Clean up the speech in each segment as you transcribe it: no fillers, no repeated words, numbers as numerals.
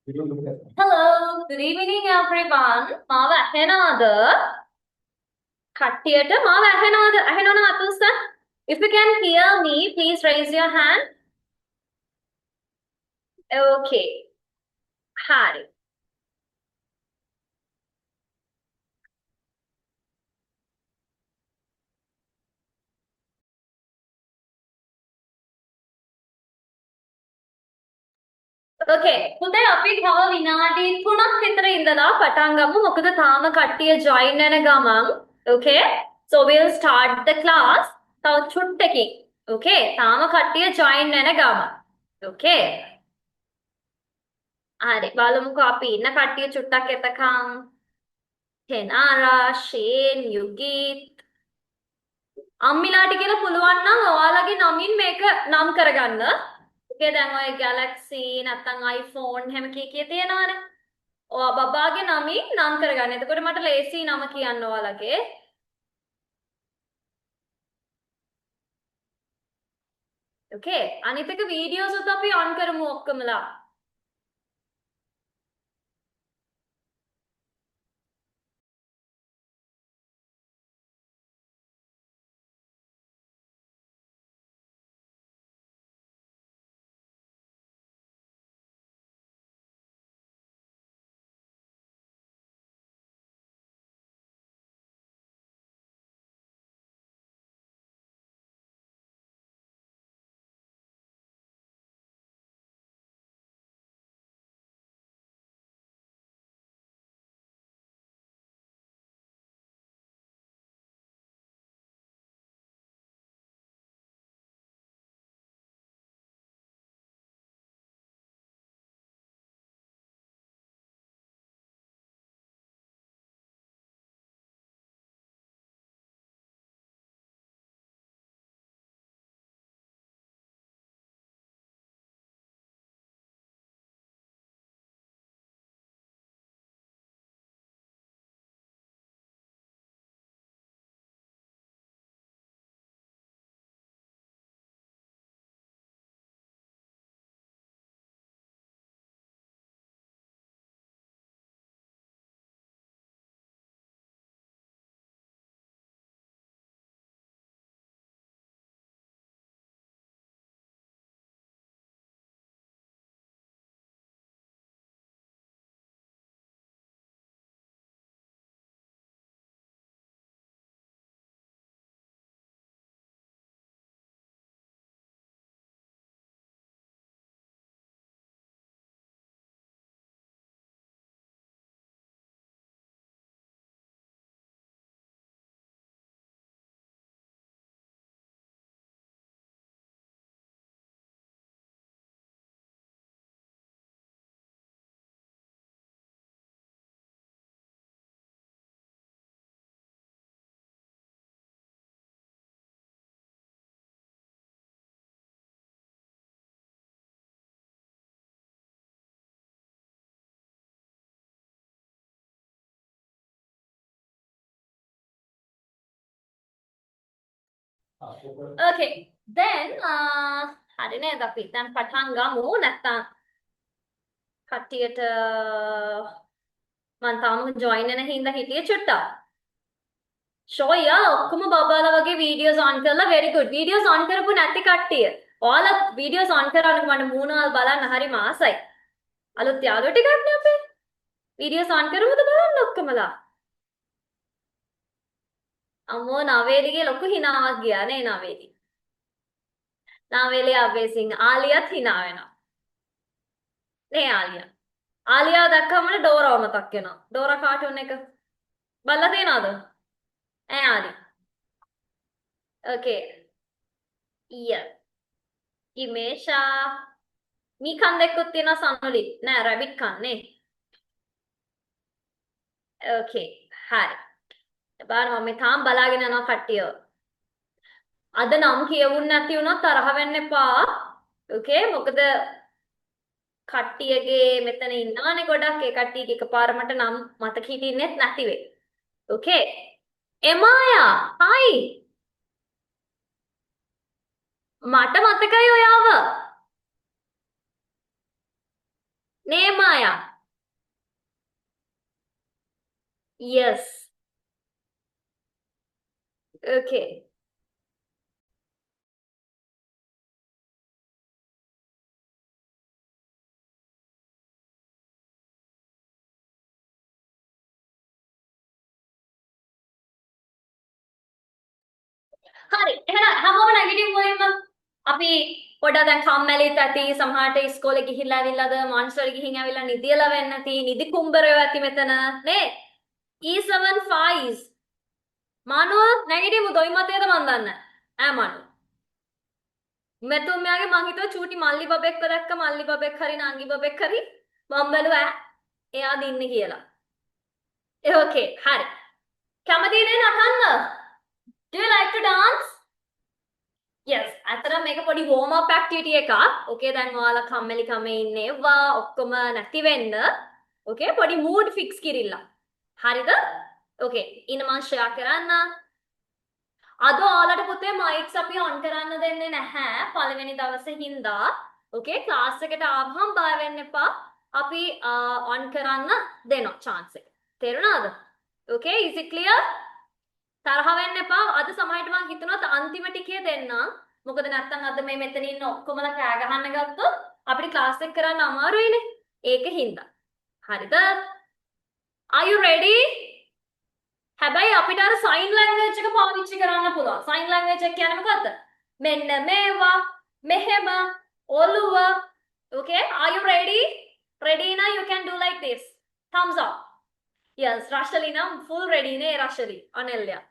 Hello, good evening everyone. මාව ඇහෙනවද? කට්ටියට මාව ඇහෙනවද අතුස? If you can hear me, please raise your hand. Okay. හරි. Okay. පුතේ අපි තව විනාඩි 3ක් විතර ඉඳලා පටන් ගමු. මොකද තාම කට්ටිය join වෙන ගමන්. Okay? So we'll start the class. තව චුට්ටකින්. Okay? තාම කට්ටිය join වෙන ගමන්. Okay? හරි. බලමුකෝ අපි ඉන්න කට්ටිය චුට්ටක් එතකන්. කෙනාරා, ෂේන්, යුගීත් අම්මිලාට කියලා පුළුවන් නම් ඔයාලගේ නමින් මේක නම් කරගන්න. ඕකේ දැන් ඔය Galaxy නැත්නම් iPhone හැම කී තියෙනවනේ. ඔයා බබාගේ නමින් නම් කරගන්න. එතකොට මට ලේසි නම කියන්න ඔයාලගේ. ඕකේ අනිත් එක වීඩියෝස් උත් අපි ඔන් කරමු ඔක්කොමලා. Okay. Then හරි නේද අපි දැන් පටන් ගමු නැත්නම් කට්ටියට මම තාම join වෙන හින්දා හිටියේ චුට්ටක්. ෂෝයා ඔක්කොම බබාලා වගේ වීඩියෝස් ඔන් කරලා very good. වීඩියෝස් ඔන් කරපු නැති කට්ටිය. ඔයාලා වීඩියෝස් ඔන් කරානක මට මූණවල් බලන්න හරි මාසයි. අලුත් යාළුවෝ ටිකක් නේ අපේ. වීඩියෝස් ඔන් කරමුද බලන්න ඔක්කොමලා. අම්මෝ නවේලිගේ ලොකු හිනාවක් ගියා නේ නවේලි. නවේලි අබේසිං ආලියත් හිනා වෙනවා. නේ ආලියා. ආලියාව දැක්කම ඩෝරා මතක් වෙනවා. ඩෝරා කාටුන් එක බලලා තියෙනවද? ඈ ආලි. Okay. Yeah. ඉමේෂා මී කන් දෙකකුත් තියෙනවා සම්වලි. නෑ රැබිට් කන් නේ. Okay. හරි. බලන්න මම තාම බලාගෙන යනවා කට්ටිය. අද නම් කියවුන් නැති වුණොත් තරහ වෙන්න එපා. Okay? මොකද කට්ටියගේ මෙතන ඉන්නවනේ ගොඩක් ඒ කට්ටියගේ එකපාරමට නම් මතක හිටින්නෙත් නැති වෙයි. Okay? එමායා, hi. මට මතකයි ඔයාව. Nehemiah. Yes. Okay. හරි. එහෙනම් හැමෝම නැගිටින් මුලින්ම අපි පොඩ්ඩක් දැන් කම්මැලිත් ඇති සමහරට ඉස්කෝලේ ගිහිල්ලා ඇවිල්ලාද මාන්ස්ටර් ගිහින් ඇවිල්ලා නිදියලා වෙන්න නැති නිදි කුඹරයෝ ඇති මෙතන නේ E75s මනුව නැගිටිමු දොයි මතේද මන් දන්නේ ඈ මනු මෙතුන් මෙයාගේ මං හිතුවා චූටි මල්ලි බබෙක්ව දැක්ක මල්ලි බබෙක් හරි නංගි බබෙක් හරි මම බැලුවා එයාද ඉන්නේ කියලා ඒ ඕකේ හරි කැමතිද නටන්න Do you like to dance? Yes, අතර මේක පොඩි warm up activity එකක්. Okay, දැන් ඔයාලා කම්මැලි කමේ ඉන්නේ. වා ඔක්කොම නැති වෙන්න. Okay, පොඩි mood fix කිරිල්ල. හරිද? Okay, ඉන්න මම share කරන්න. අද ඔයාලට පුතේ mics අපි on කරන්න දෙන්නේ නැහැ. පළවෙනි දවසේ හින්දා. Okay, class එකට ආවහම බය වෙන්න එපා. අපි on කරන්න දෙනවා chance එක. තේරුණාද? Okay, is it clear? තරහ වෙන්න එපා. අද සමහරට මම හිතනවා අන්තිම ටිකේ දෙන්නම්. මොකද නැත්තම් අද මේ මෙතන ඉන්න ඔක්කොමලා කෑ ගහන්න ගත්තොත් අපිට ක්ලාස් එක කරන්න අමාරුයිනේ. ඒක හින්දා. හරිද? Are you ready? හැබැයි අපිට අර sign language එක පාවිච්චි කරන්න පුළුවන්. sign language එක කියන්නේ මොකද්ද? මෙන්න මේවා, මෙහෙම, ඔළුව. Okay? Are you ready? Ready now you can do like this. Thumbs up. Yes, Rashali now full ready ne Rashali. Anelya.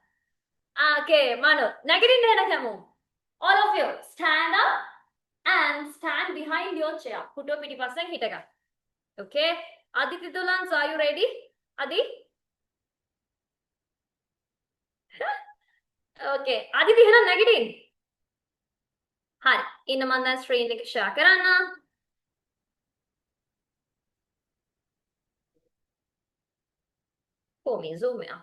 Okay, Manu. Negative Nenakamu. All of you, stand up and stand behind your chair. Put up pity person hitaga. Okay. Aditi Dulans, are you ready? Adi? Okay. Aditi hena negative. Hi. Inna man dan screen එක share කරන්න. කොහොම zoom එක.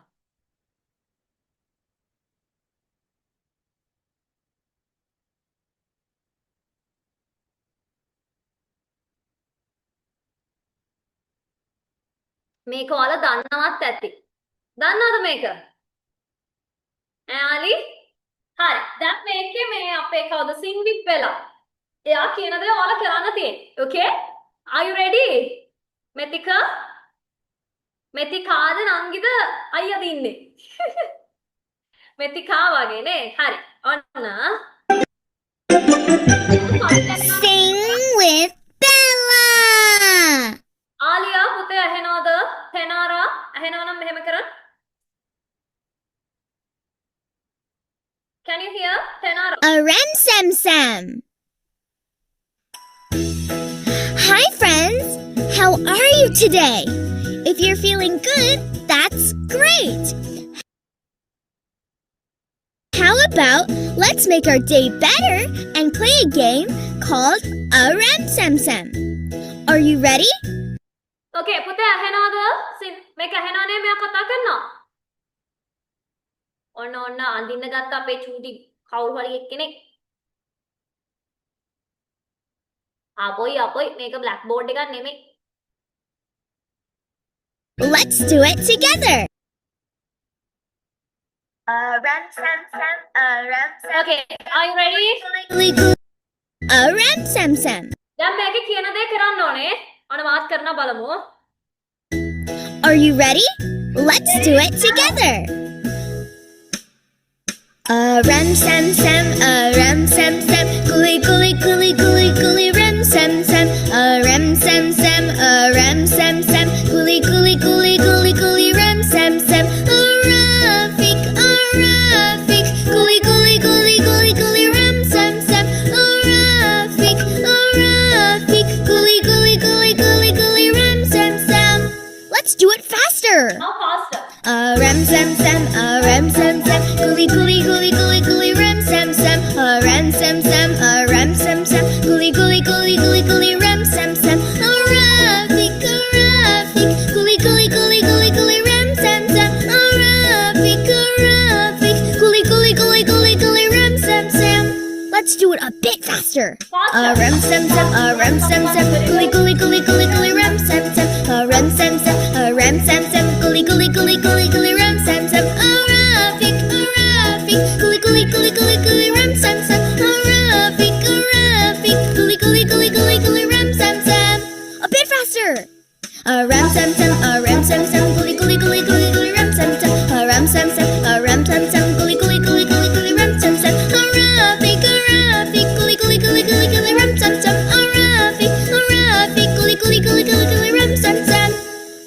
මේක ඔයාලා දන්නවත් ඇති. දන්නවද මේක? ඈ හරි. දැන් මේකේ මේ අපේ කවුද සින්විත් වෙලා. එයා කියන දේ ඔයාලා කරන්න තියෙන්නේ. Okay? Are you ready? මෙතික මෙතිකාද නංගිද අයියාද ඉන්නේ? මෙතිකා වගේ නේ. හරි. ඔන්න. Sing with Bella. ආලියා පුතේ ඇහෙනවද? තෙනාරා ඇහෙනව නම් මෙහෙම කරන්න. Can you hear? Tenara. A Rem Sam Sam. Hi friends. How are you today? If you're feeling good, that's great. How about let's make our day better and play a game called A Rem Sam Sam. Are you ready? Okay, පුතේ ඇහෙනවද? මේක ඇහෙනවනේ මෙයා කතා කරනවා. ඔන්න අඳින්න ගත්ත අපේ චූටි කවුරු හරි එක්කෙනෙක්. අපොයි මේක බ්ලැක් බෝඩ් එකක් නෙමෙයි. Let's do it together. Ram Sam Sam, Ram Sam. Okay, are you ready? A Rem Sam Sam. දැන් මේකේ කියන දේ කරන්න ඕනේ. අන වාත් කරන බලමු. Are you ready? Let's do it together. A Rem Sam Sam, a Rem Sam Sam, gooly gooly gooly gooly gooly Rem Sam Sam, a Rem Sam Sam, a Rem Sam Sam, gooly gooly gooly gooly gooly Rem Sam Sam, a Rafik, gooly gooly gooly gooly gooly Rem Sam Sam, a Rafik, gooly gooly gooly gooly gooly Rem Sam Sam. Let's do it faster. Now faster. A Rem Sam Sam, a Rem Sam Sam, gooly gooly gooly gooly gooly Rem Sam Sam, a Rem Sam Sam, a Rem Sam Sam, gooly gooly gooly gooly gooly Rem Sam Sam, a Rafik, gooly gooly gooly gooly gooly Rem Sam Sam, a Rafik, gooly gooly gooly gooly gooly Rem Sam Sam. Let's do it a bit faster. A Rem Sam Sam, a Rem Sam Sam, gooly gooly gooly gooly gooly Rem faster. A ram sam sam, a ram sam sam, gully gully gully gully gully ram sam sam, a ram sam sam, a ram sam sam, gully gully gully gully gully ram sam sam, a Rafi, gully gully gully gully gully ram sam sam, a Rafi, gully gully gully gully gully ram sam sam.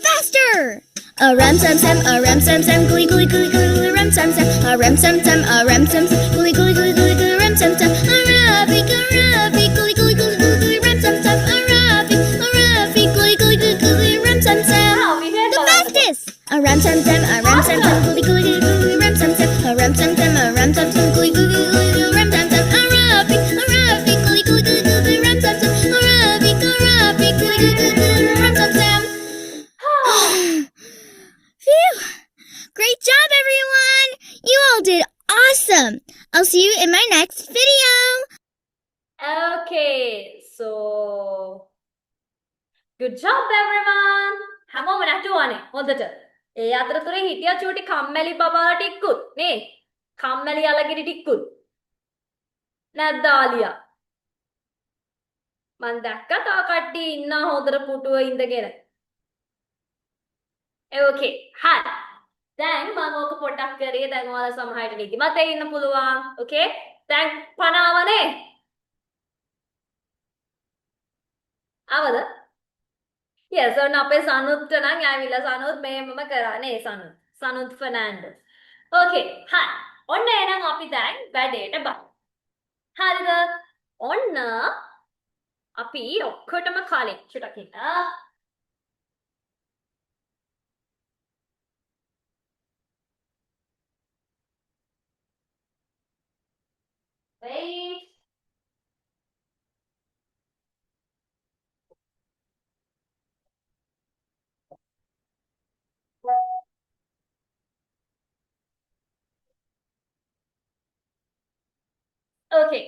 Faster! A ram sam sam, a ram sam sam, gully gully gully gully gully ram sam sam, a ram sam sam, a ram sam sam, gully gully gully gully gully ram sam sam, a Rafi, gully gully gully gully gully ram sam sam, a Rafi, gully gully gully gully ram sam sam. วิเทศ The ก่อน fastest! A ram sam sam, a ram sam sam, gully gully gully gully ram sam sam, a ram sam sam, a ram sam sam, gully gully gully gully ram sam sam, a Rafi, gully gully gully gully ram sam sam, a Rafi, gully gully gully gully ram sam sam. Phew! Great job, everyone! You all did awesome! I'll see you in my next video! Okay, so good job everyone. හැමෝම නැටුවානේ හොඳට. ඒ අතරතුරේ හිටියා චූටි කම්මැලි බබා ටික්කුත් නේ. කම්මැලි අලගිරි ටික්කුත්. නැද්ද ආලියා? මං දැක්කා තා කට්ටිය ඉන්නා හොඳට පුටුව ඉඳගෙන. Okay, හරි. දැන් මම ඕක පොඩ්ඩක් කරේ. දැන් ඔයාලා සමහරට නිදිමතේ ඉන්න පුළුවන්. Okay? දැන් පනාවනේ. ආවද? Yes, ඔන්න අපේ සනුත් නම් ඇවිල්ලා සනුත් මේමම කරානේ සනුත්. සනුත් ෆර්නෑන්ඩස්. Okay, හරි. ඔන්න එහෙනම් අපි දැන් වැඩේට බලමු. හරිද? ඔන්න අපි ඔක්කොටම කලින් චුට්ටක් ඉන්න. Wait. Okay.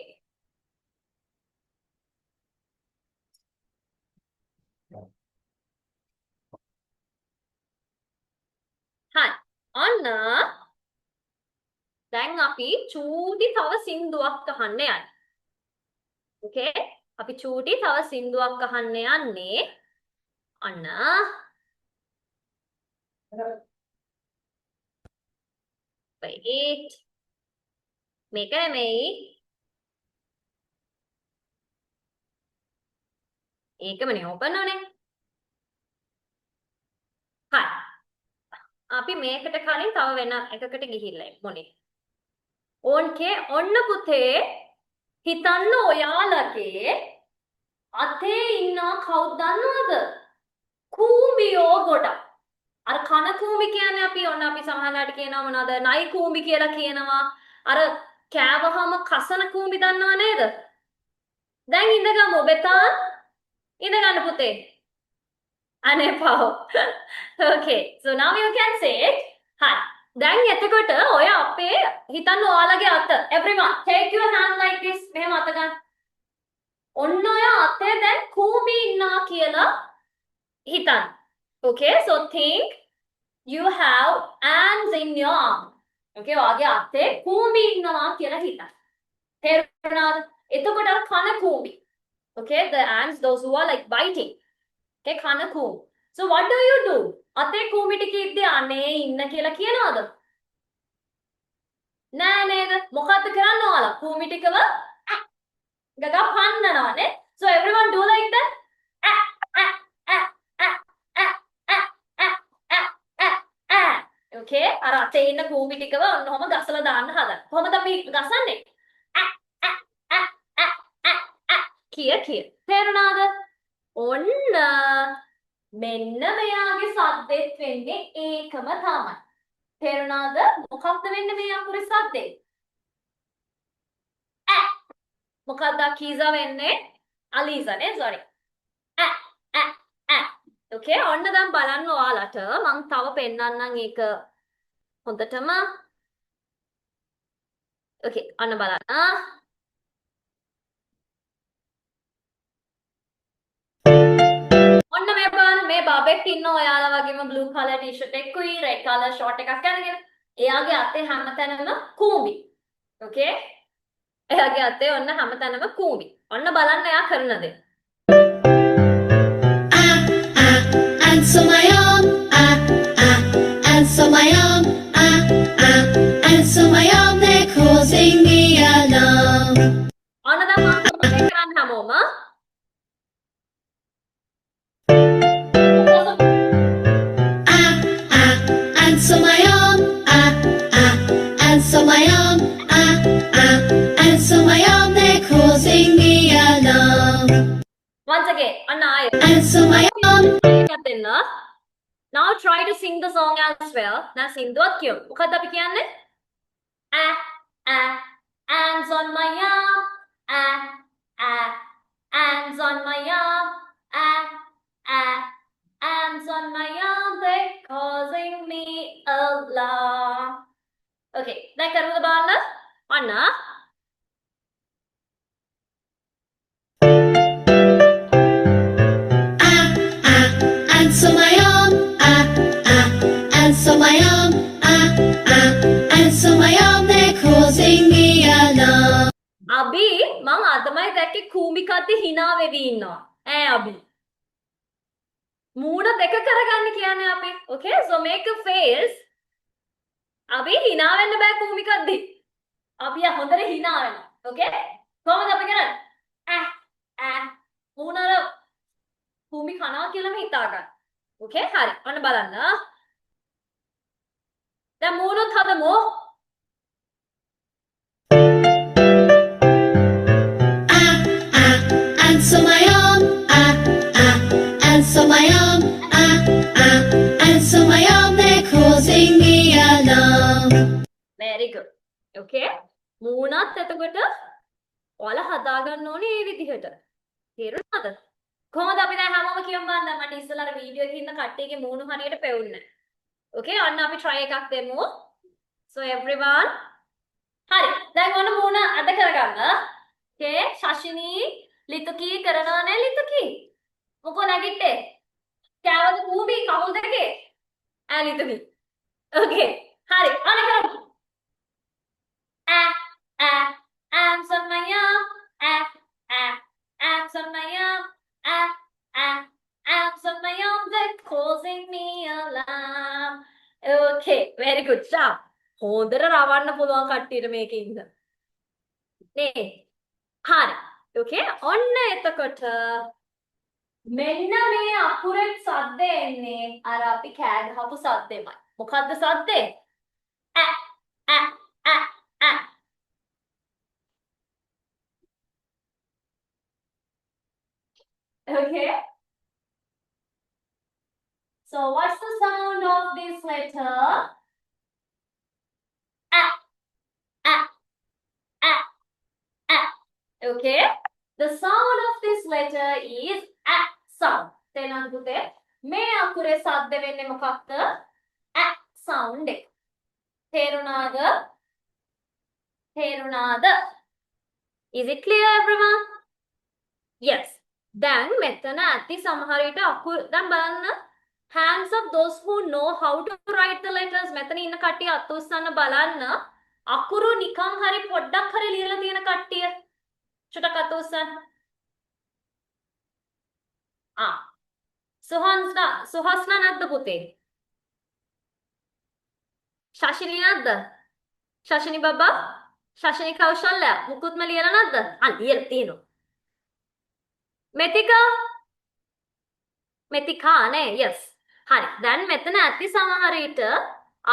හරි. ඔන්න දැන් අපි චූටි තව සින්දුවක් අහන්න යන්නේ. Okay? අපි චූටි තව සින්දුවක් අහන්න යන්නේ. ඔන්න wait. මේක නෙමෙයි. ඒකමනේ ඕපන් ඕනේ. හරි. අපි මේකට කලින් තව වෙන එකකට ගිහිල්ලා එමු මොනේ. ඕන්කේ ඔන්න පුතේ හිතන්න ඔයාලගේ අතේ ඉන්න කවුද දන්නවද? කූඹියෝ ගොඩක්. අර කන කූඹි කියන්නේ අපි ඔන්න අපි සමහරවිට කියනවා මොනවද? නයි කූඹි කියලා කියනවා. අර කෑවහම කසන කූඹි දන්නව නේද? දැන් ඉඳගමු බෙතාන්. ඉඳ ගන්න පුතේ. අනේ පව්. Okay, so now you can say it. හරි. දැන් එතකොට ඔය අපේ හිතන්න ඔයාලගේ අත. Everyone, take your hand like this. මෙහෙම අත ගන්න. ඔන්න ඔය අතේ දැන් කූඹි ඉන්නවා කියලා හිතන්න. Okay, so think you have ants in your arm. Okay, ඔයාගේ අතේ කූඹි ඉන්නවා කියලා හිතන්න. තේරුණාද? එතකොට අර කන කූඹි. Okay, the ants, those who are like biting. Okay, කන කූඹි. So what do you do? අතේ කූඹි ටික ඉද්දී අනේ ඉන්න කියලා කියනවද? නෑ නේද? මොකද්ද කරන්න Ola? කූඹි ටිකව ගගා පන්නනවානේ. So everyone do like that. Okay, අර අතේ ඉන්න කූඹි ටිකව ඔන්න ඔහම ගසලා දාන්න හදන්න. කොහොමද අපි ගසන්නේ? කිය. තේරුණාද? ඔන්න මෙන්න මෙයාගේ සද්දෙත් වෙන්නේ ඒකම තමයි. තේරුණාද? මොකක්ද වෙන්නේ මේ අකුරේ සද්දේ? මොකක්ද කීසා වෙන්නේ? අලීසා නේ sorry. Okay, ඔන්න දැන් බලන්න ඔයාලට මම තව පෙන්නන්නම් ඒක හොඳටම. Okay, අන්න බලන්න. ඔන්න මේ බලන්න මේ බබෙක් ඉන්න ඔයාලා වගේම blue color t-shirt එකකුයි red color short එකක් අරගෙන එයාගේ අතේ හැමතැනම කූඹි. Okay? එයාගේ අතේ ඔන්න හැමතැනම කූඹි. ඔන්න බලන්න එයා කරන දේ. Now try to sing the song as well. දැන් සින්දුවත් කියමු. මොකද්ද අපි කියන්නේ? Ants on my arm. Ants on my arm. Ants on my arm. They're causing me alarm. Okay, දැන් කරමුද බලන්න? ඔන්න. Ants on my arm, ants on my arm, ants on my arm, they're causing me alarm. අබි මං අදමයි දැක්කේ කූඹිකද්දි hina වෙවි ඉන්නවා. අබි. මූණ දෙක කරගන්න කියන්නේ අපි. Okay, so make a face. අබි hina වෙන්න බෑ කූඹිකද්දි. අපි හොඳට hina වෙන්න. Okay? කොහොමද අපි කරන්නේ? මූණ අර කූඹි කනවා කියලාම හිතා ගන්න. Okay? හරි. ඔන්න බලන්න. දැන් මූණත් හදමු. Ants on my arm, ants on my arm, ants on my arm, they're causing me alarm. Very good. Okay? මූණත් එතකොට ඔයාලා හදාගන්න ඕනේ මේ විදිහට. තේරුණාද? කොහොමද අපි දැන් හැමෝම කියමු බලන්න. මට ඉස්සෙල්ලා අර වීඩියෝ එකේ ඉන්න කට්ටියගේ මූණ හරියට පෙවුන්නේ නැහැ. Okay? අන්න අපි try එකක් දෙමු. So everyone. හරි. දැන් ඔන්න මූණ අද කරගන්න. Okay? ශෂිනී ලිතුකී කරනවා නේ ලිතුකී. මොකෝ නැගිට්ටේ? කෑවද කූඹි කවුල් දෙකේ? ලිතුකී. Okay. හරි. ඔන්න කරමු. Ants on my arm. Ants on my arm. Ants on my arm. They're causing me alarm. Okay. Very good job. හොඳට රවන්න පුළුවන් කට්ටියට මේකේ ඉන්න. නේ. හරි. Okay. ඔන්න එතකොට මෙන්න මේ අකුරෙන් සද්ද එන්නේ අර අපි කෑ ගහපු සද්දෙමයි. මොකද්ද සද්දේ? Okay. So what's the sound of this letter? Okay. The sound of this letter is sound. තේරුණාද පුතේ? මේ අකුරේ සද්ද වෙන්නේ මොකක්ද? sound එක. තේරුණාද? තේරුණාද? Is it clear everyone? Yes. දැන් මෙතන ඇති සමහර විට අකුරු දැන් බලන්න hands of those who know how to write the letters මෙතන ඉන්න කට්ටිය අත උස්සන්න බලන්න අකුරු නිකන් හරි පොඩ්ඩක් හරි ලියලා තියෙන කට්ටිය චුට්ටක් අත උස්සන්න සුහස්නා නැද්ද පුතේ ශෂිනී නැද්ද ශෂිනී බබා ශෂිනී කෞශල්‍ය මුකුත්ම ලියලා නැද්ද ලියලා තියෙනවා මෙතිකා නේ yes හරි දැන් මෙතන ඇති සමහර විට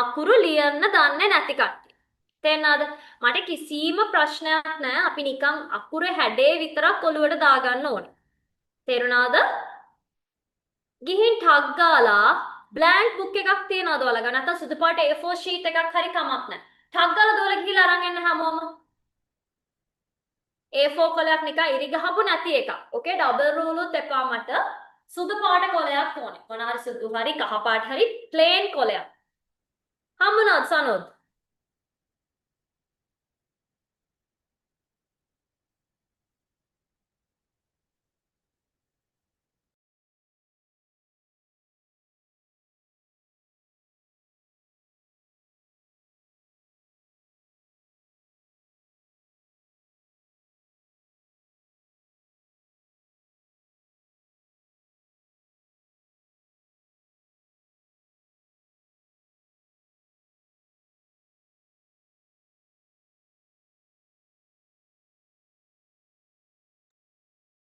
අකුරු ලියන්න දන්නේ නැති කට්ටිය තේරෙනවද මට කිසිම ප්‍රශ්නයක් නැහැ අපි නිකන් අකුරු හැඩේ විතරක් ඔලුවට දාගන්න ඕනේ තේරුණාද ගිහින් ටග් ගාලා බ්ලැන්ක් බුක් එකක් තියනවද ඔයාලා ගන්න නැත්නම් සුදු පාට A4 sheet එකක් හරි කමක් නැහැ ටග් ගාලා දොර ගිහිල්ලා අරන් එන්න හැමෝම A4 කොලයක් නිකන් ඉරි ගහපු නැති එකක්. ඕකේ ඩබල් රූල් උත් එපා මට. සුදු පාට කොලයක් ඕනේ. මොන හරි සුදු හරි කහ පාට හරි ප්ලේන් කොලයක්. හම්බුණාද සනෝත්?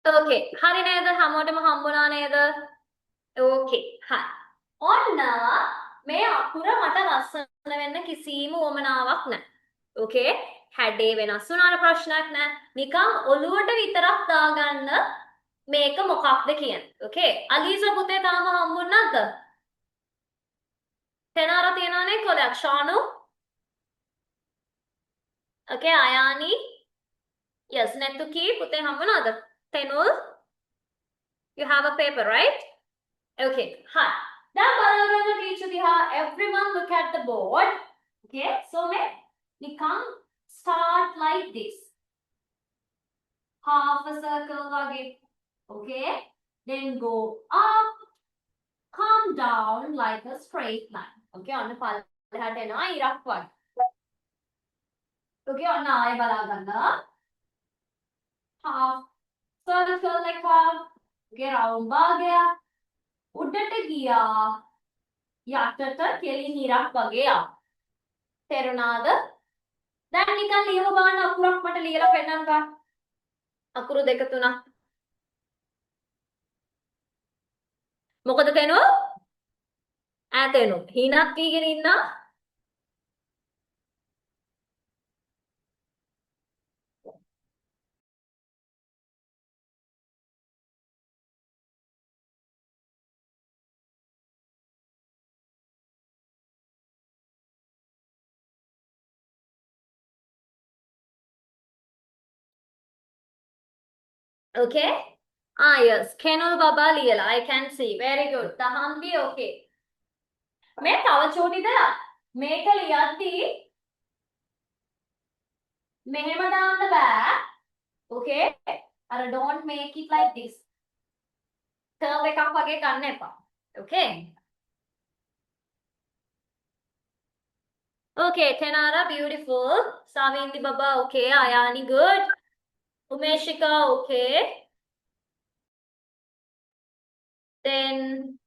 Okay. හරි නේද? හැමෝටම හම්බුණා නේද? Okay. හරි. ඔන්න මේ අකුර මට ලස්සන වෙන්න කිසිම උවමනාවක් නැහැ. Okay? හැඩේ වෙනස් වුණාට ප්‍රශ්නයක් නැහැ. නිකන් ඔලුවට විතරක් දාගන්න මේක මොකක්ද කියන්නේ. Okay? අලීසා පුතේ තාම හම්බුනේ නැද්ද? තෙනාර තියනවනේ කොලයක්. ශානු. Okay, Ayani. Yes, Netuki, පුතේ හම්බ වුණාද? තෙනුල්. You have a paper, right? Okay, hi. දැන් බලන්න teacher දිහා. Everyone look at the board. Okay, so we can start like this. Half a circle වගේ. Okay, then go up, come down like a straight line. Okay, ඔන්න පල්ලෙහාට එනවා ඉරක් වගේ. Okay, ඔන්න ආයෙ බලා ගන්න. Half circle එකක්. Okay, round භාගයක්. උඩට ගියා. යටට කෙලින් ඉරක් වගේ ආ. තේරුණාද? දැන් නිකන් ලියව බලන්න අකුරක් මට ලියලා පෙන්නන්න බා. අකුරු දෙක තුනක්. මොකද තේනෝ? තේනෝ. හිණක් වීගෙන ඉන්නා. Okay? Yes. Kenul Baba ලියලා. I can see. Very good. Tahanbi okay. මේ තව චෝටිද? මේක ලියද්දී මෙහෙම දාන්න බෑ. Okay? අර don't make it like this. curve එකක් වගේ ගන්න එපා. Okay? Okay, Tenara, beautiful. Savindi Baba, okay. Ayani, good. Umeshika, okay. Then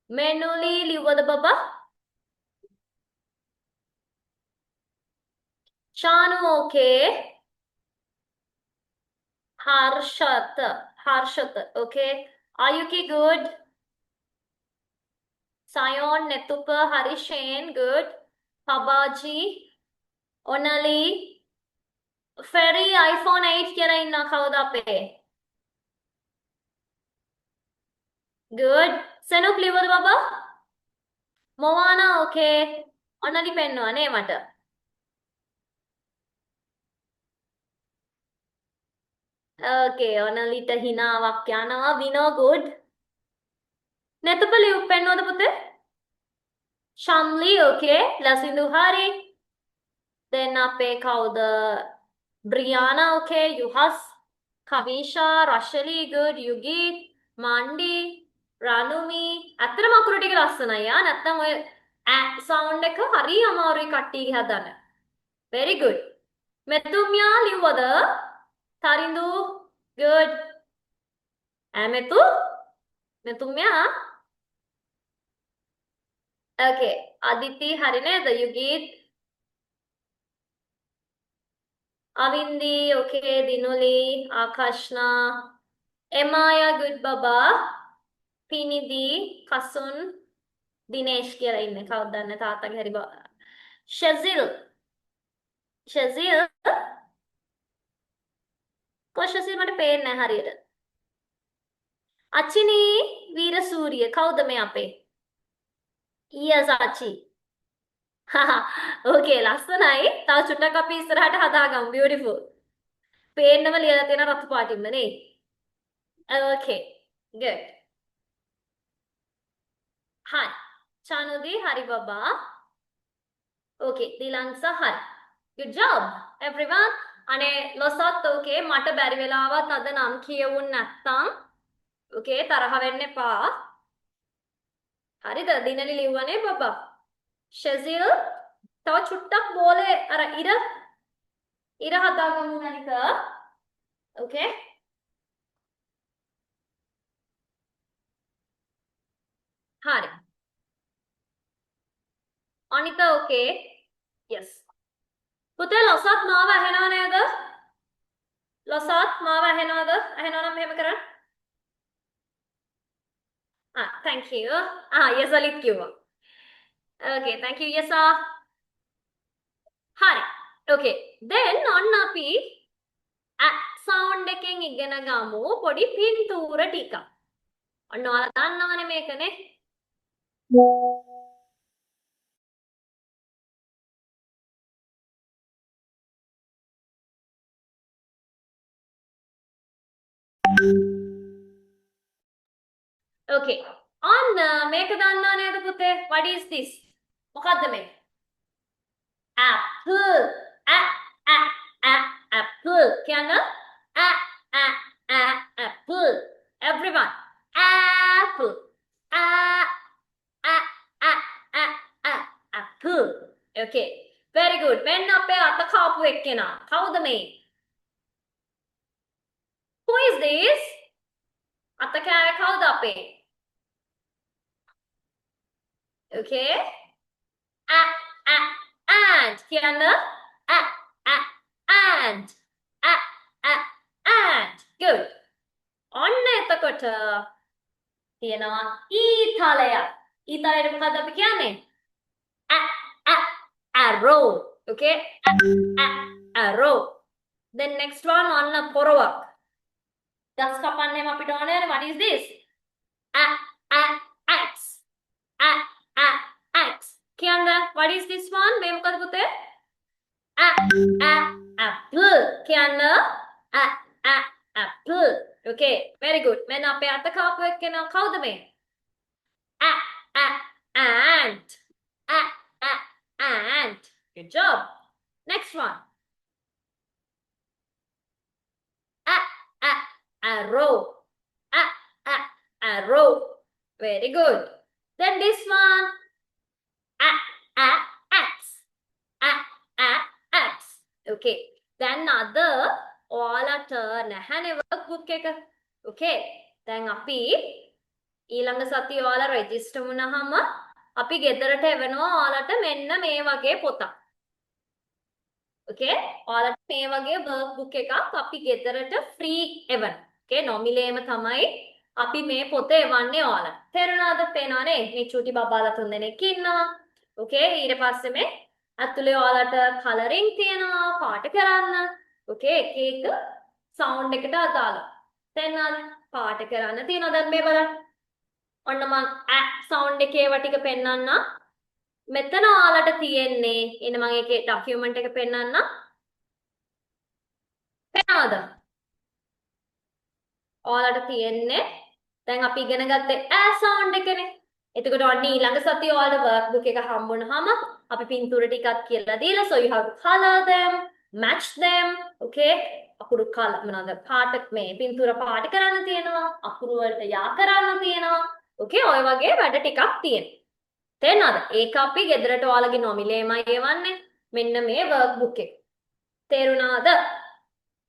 Menuli Livada Baba. Shanu, okay. Harshat, okay. Ayuki, good. Sion, Netupa, Harishain, good. Pabaji, Onali. Ferry iPhone 8 කියලා ඉන්න කවුද අපේ? Good. Senuk ලිවද බබා? Moana okay. ඔන්නලි පෙන්නවා නේ මට. Okay, ඔන්නලිට හිනාවක් යනවා. Vino good. නැතුප ලියු පෙන්වද පුතේ? Shamli okay. Lasindu hari. Then අපේ කවුද? Brianna, okay. Yuhas, Kavisha, Rashali, good. Yugit, Mandi, Ranumi. ඇත්තටම අකුරු ටික ලස්සනයි යා. නැත්තම් ඔය sound එක හරි අමාරුයි කට්ටියගේ හදන්න. Very good. මෙතුමියා ලිව්වද? Tharindu, good. මෙතුමියා. Okay. Aditi, හරි නේද? Yugit. Avindi, okay, Dinuli, Akashna, Emaya, good Baba, Pinidi, Kasun, Dinesh කියලා ඉන්නේ කවුද දන්නේ තාත්තගේ හරි බා. Shazil කොහොමද මට පේන්නේ නැහැ හරියට. අචිනි වීරසූරිය කවුද මේ අපේ? Yes Achi. Okay, ලස්සනයි. තව චුට්ටක් අපි ඉස්සරහට හදාගමු. Beautiful. පේන්නම ලියලා තියෙන රතු පාටින්ම නේ. Okay. Good. Hi. Chanudi, Hari Baba. Okay, Dilangsa Hari. Good job, everyone. අනේ ලොසත් okay මට බැරි වෙලාවත් අද නම් කියවුන් නැත්තම් okay තරහ වෙන්න එපා. හරිද? දිනලි ලිව්වනේ බබා. Shazil, තව චුට්ටක් බෝලේ අර ඉර හදාගමු නනික. Okay? හරි. අනිත okay? Yes. පුතේ ලොසත් මාව ඇහෙනව නේද? ලොසත් මාව ඇහෙනවද? ඇහෙනව නම් මෙහෙම කරන්න. Thank you. Yes අලිත් කිව්වා. Okay, thank you, Yesa. Hari. Okay, then ඔන්න අපි sound එකෙන් ඉගෙන ගමු පොඩි පින්තූර ටිකක්. ඔන්න ඔයාලා දන්නවනේ මේකනේ. Okay. On මේක දන්නා නේද පුතේ? What is this? මොකද්ද මේ? Apple. Apple. කියන apple. Everyone. Apple. Apple. Okay. Very good. මෙන්න අපේ අත කාපු එක්කෙනා. කවුද මේ? Who is this? අත කෑවේ කවුද අපේ? Okay. And කියන්න and and good. ඔන්න එතකොට තියෙනවා ඊතලය. ඊතලයට මොකද්ද අපි කියන්නේ? Arrow. Okay. Arrow. Then next one ඔන්න පොරවක්. දස් කපන්නේම අපිට ඕනේ. What is this? Axe. Axe. කියන්න what is this one? මේ මොකද පුතේ? Apple. කියන්න apple. Okay, very good. මෙන්න අපේ අත කාපු එක්කෙනා කවුද මේ? Ant. Ant. Good job. Next one. Arrow. Arrow. Very good. Then this one. Axe. Axe. Okay. Then other ඔයාලට නැහැනේ workbook එක. Okay. දැන් අපි ඊළඟ සතිය ඔයාලා register වුණාම අපි ගෙදරට එවනවා ඔයාලට මෙන්න මේ වගේ පොතක්. Okay. ඔයාලට මේ වගේ workbook එකක් අපි ගෙදරට free එවන. Okay. නොමිලේම තමයි අපි මේ පොත එවන්නේ ඔයාලට. තේරුණාද? පේනවනේ? මේ චූටි බබාලා තුන් දෙනෙක් ඉන්නවා. Okay. ඊට පස්සේ මේ අතුලේ ඔයාලට coloring තියෙනවා පාට කරන්න. Okay. එක sound එකට අදාළ. තේරුණාද? පාට කරන්න තියෙනවා. දැන් මේ බලන්න. ඔන්න මම sound එකේ ඒවා ටික පෙන්නන්න. මෙතන ඔයාලට තියෙන්නේ එන්න මම ඒකේ document එක පෙන්නන්න. පේනවද? ඔයාලට තියෙන්නේ දැන් අපි ඉගෙන ගත්තේ sound එකනේ. එතකොට ඔන්න ඊළඟ සතියේ ඔයාලට workbook එක හම්බුනහම අපි පින්තූර ටිකක් කියලා දීලා so you have to color them, match them. Okay. අකුරු color මොනවාද? පාට මේ පින්තූර පාට කරන්න තියෙනවා. අකුරු වලට යා කරන්න තියෙනවා. Okay. ඔය වගේ වැඩ ටිකක් තියෙනවා. තේරෙනවද? ඒක අපි ගෙදරට ඔයාලගේ නොමිලේමයි එවන්නේ. මෙන්න මේ workbook එක. තේරුණාද?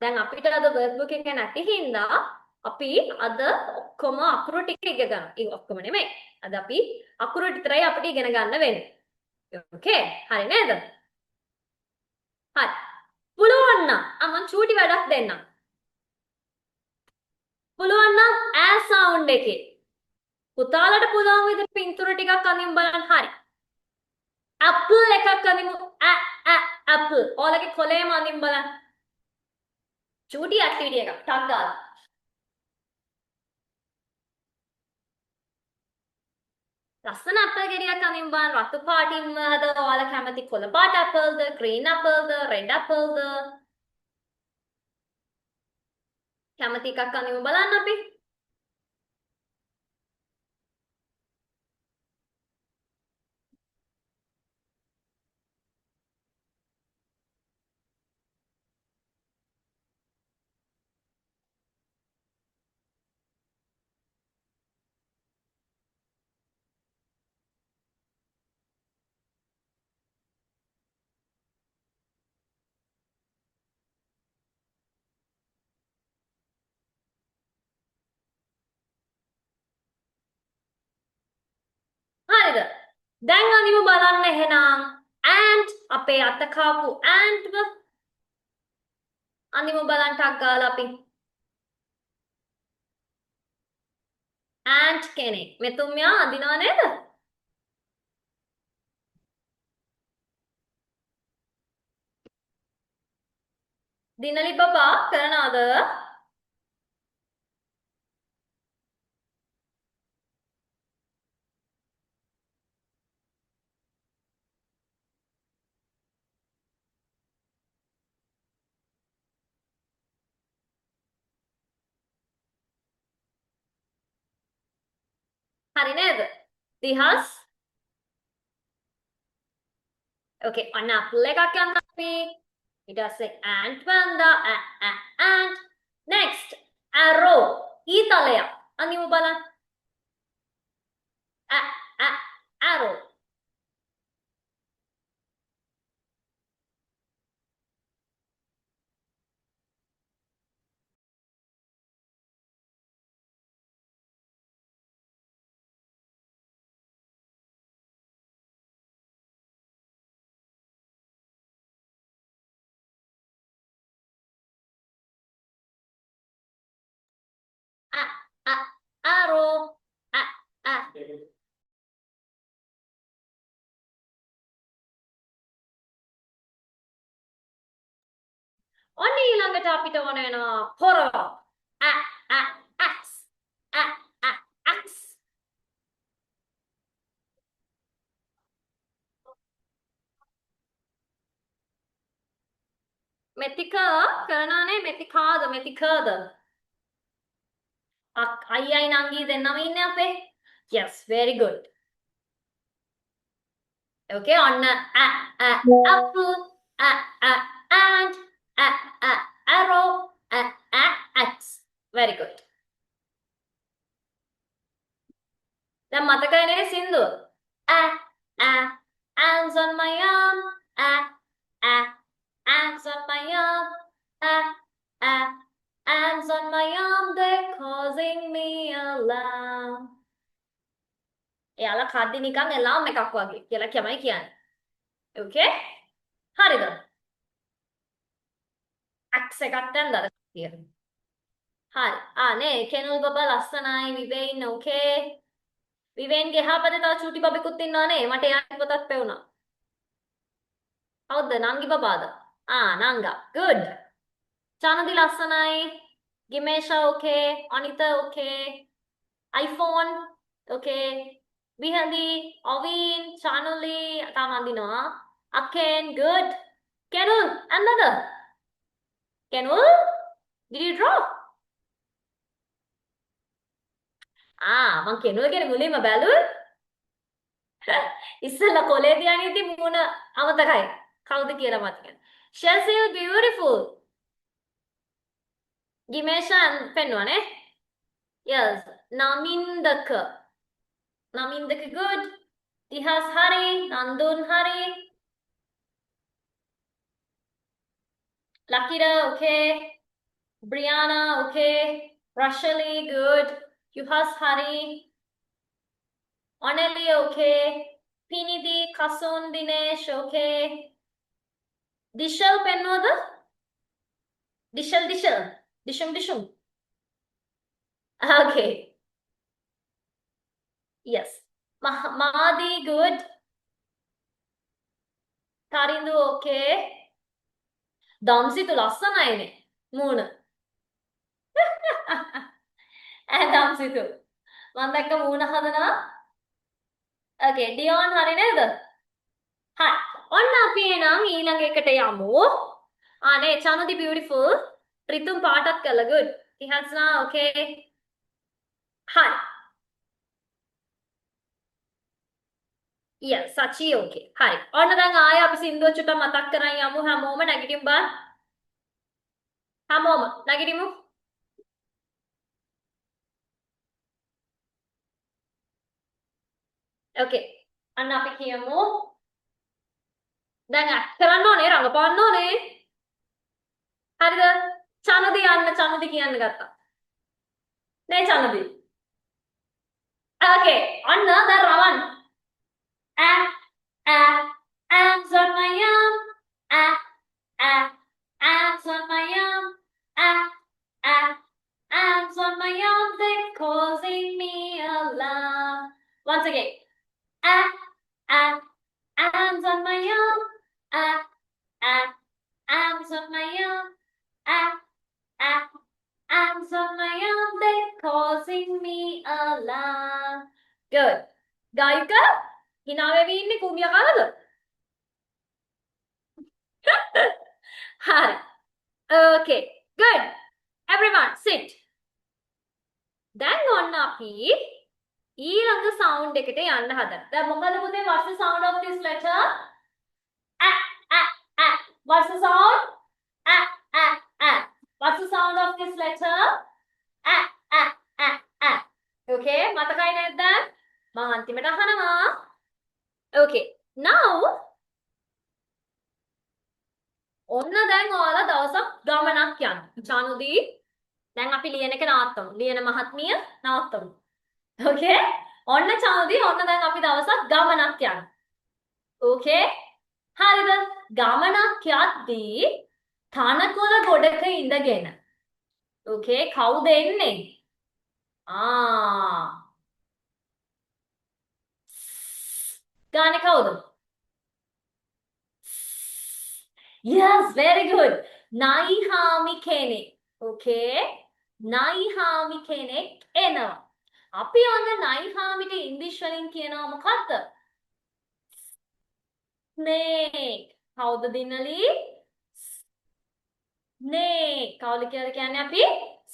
දැන් අපිට අද workbook එක නැති හින්දා අපි අද ඔක්කොම අකුරු ටික ඉගෙන ගන්නවා. ඒ ඔක්කොම නෙමෙයි. අද අපි අකුරු විතරයි අපිට ඉගෙන ගන්න වෙන්නේ. Okay. හරි නේද? හරි. පුළුවන් නම් මම චූටි වැඩක් දෙන්නම්. පුළුවන් නම් sound එකේ පුතාලට පුළුවන් විදිහට පින්තූර ටිකක් අඳින්න බලන්න. හරි. apple එකක් අඳිමු. apple. ඔයාලගේ කොලේම අඳින්න බලන්න. චූටි ඇක්ටිවිටි එකක්. ටක් දාලා. ලස්සන අපල් ගෙඩියක් අඳින්න බලන්න. රතු පාටින්ම හදලා ඔයාලා කැමති කොළ පාට අපල්ද, green අපල්ද, red අපල්ද? කැමති එකක් අඳින්න බලන්න අපි. හරිද? දැන් අනිමු බලන්න එහෙනම් ant අපේ අත කාපු ant ව අනිමු බලන්න ටක් ගාලා අපි ant කෙනෙක් මෙතුමියා අඳිනව නේද? දිනලි බබා කරනවද? හරි නේද? දිහස්. Okay, ඔන්න apple එකක් යන්න අපි. ඊට පස්සේ ant වන්දා ant. Next, arrow. ඊතලය. අනිව බලන්න. Arrow. Arrow. ඔන්න ඊළඟට අපිට ඕන වෙනවා පොර. Axe. Axe. මෙතික කරනානේ මෙතිකාද මෙතිකද? අයියයි නංගී දෙන්නම ඉන්නේ අපේ. Yes, very good. Okay, on apple, and arrow, axe. Very good. දැන් මතකයිනේ සින්දුව. Ants on my arm, ants on my arm, ants on my arm, they're causing me alarm. එයාලා කද්දි නිකන් එලාම් එකක් වගේ කියලා තමයි කියන්නේ. Okay? හරිද? Axe එකක් දැන්දද කියලා. හරි. නේ කෙනුල් බබා ලස්සනයි විවේන් okay. විවේන්ගේ හපදේ තව චූටි බබෙකුත් ඉන්නවා නේ. මට එයාගේ පොතක් පෙවුනා. කවුද? නංගි බබාද? නංගා. Good. චානදි ලස්සනයි. ගිමේෂා okay. අනිතා okay. iPhone okay. Vihandi, Ovin, Chanuli, Tamandino, Aken, good. Kenul, another. Kenul, did you draw? Man Kenul get Mulima Balul? Isla Coledianity Muna Amatakai. How the Kira Matakan. Shazil, beautiful. Gimesha and Penwane? Yes, Namindaka. Namindaka good. Tihas Hari, Nandun Hari. Lakira, okay. Brianna, okay. Rashali, good. Yuhas Hari. Oneli, okay. Pinidi, Kasun, Dinesh, okay. Dishal Pennoda? Dishum. Okay. Yes. Mahadi, good. Tarindu, okay. Damsi to lassanaine. Moon. And Damsi to. Mandaka Moona Hadana. Okay, Dion Harineda. Hi. On Napianang, Ilangekatayamu. Ne, Chano the beautiful. Ritum Patat Kala, good. He has now, okay. Hi. Yes, Sachi okay. Hi. On the eye up Sindo Chuta Matakara Yamu Hamoma negative bar. Hamoma negative. Okay. Anapikiamu. Then Karano ne Rangapano ne. Had Chanadi and Chanadi and Gata. Ne Chanadi. Okay. Another Ravan. Ants on my arm. Ants on my arm. Ants on my arm. They're causing me alarm. Once again. Ants on my arm. Ants on my arm. Ants on my arm. They're causing me alarm. Good. Gayika? Hinawe inni kumiya kalada? Hi. Okay. Good. Everyone, sit. Then on api ඊළඟ sound එකට යන්න හදන. දැන් මොකද පුතේ what's the sound of this letter? A a a. What's the sound? A a a. What's the sound of this letter? A a a a. Okay, මතකයි නේද? මම අන්තිමට අහනවා. Okay. Now ඔන්න දැන් ඔයාලා දවසක් ගමනක් යන්න. චානුදී දැන් අපි ලියන එක නවත්තමු. ලියන මහත්මිය නවත්තමු. Okay? ඔන්න චානුදී ඔන්න දැන් අපි දවසක් ගමනක් යන්න. Okay? හරිද? ගමනක් යද්දී තනකොළ ගොඩක ඉඳගෙන. Okay? කවුද එන්නේ? ගානේ කවුද? Yes, very good. නයිහාමි කෙනෙක්. Okay? නයිහාමි කෙනෙක් එනවා. අපි ඔන්න නයිහාමිට ඉංග්‍රීසි වලින් කියනවා මොකද්ද? Snake. කවුද දිනලි? Snake. කවුද කියලා කියන්නේ අපි?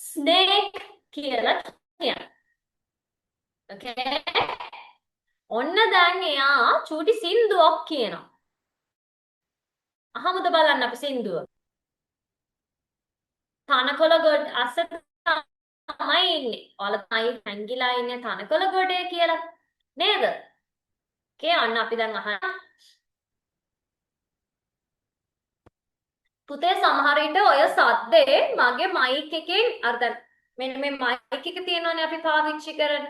Snake කියලා කියනවා. Okay? ඔන්න දැන් එයා චූටි සින්දුවක් කියනවා. අහමුද බලන්න අපි සින්දුව. තනකොළ ගොඩ අස්ස තමයි ඉන්නේ. ඔයාලා තමයි හැංගිලා ඉන්නේ තනකොළ ගොඩේ කියලා. නේද? Okay, අන්න අපි දැන් අහන්න. පුතේ සමහර විට ඔය සද්දේ මගේ මයික් එකෙන් අර දැන් මෙන්න මේ මයික් එක තියෙනවනේ අපි පාවිච්චි කරන.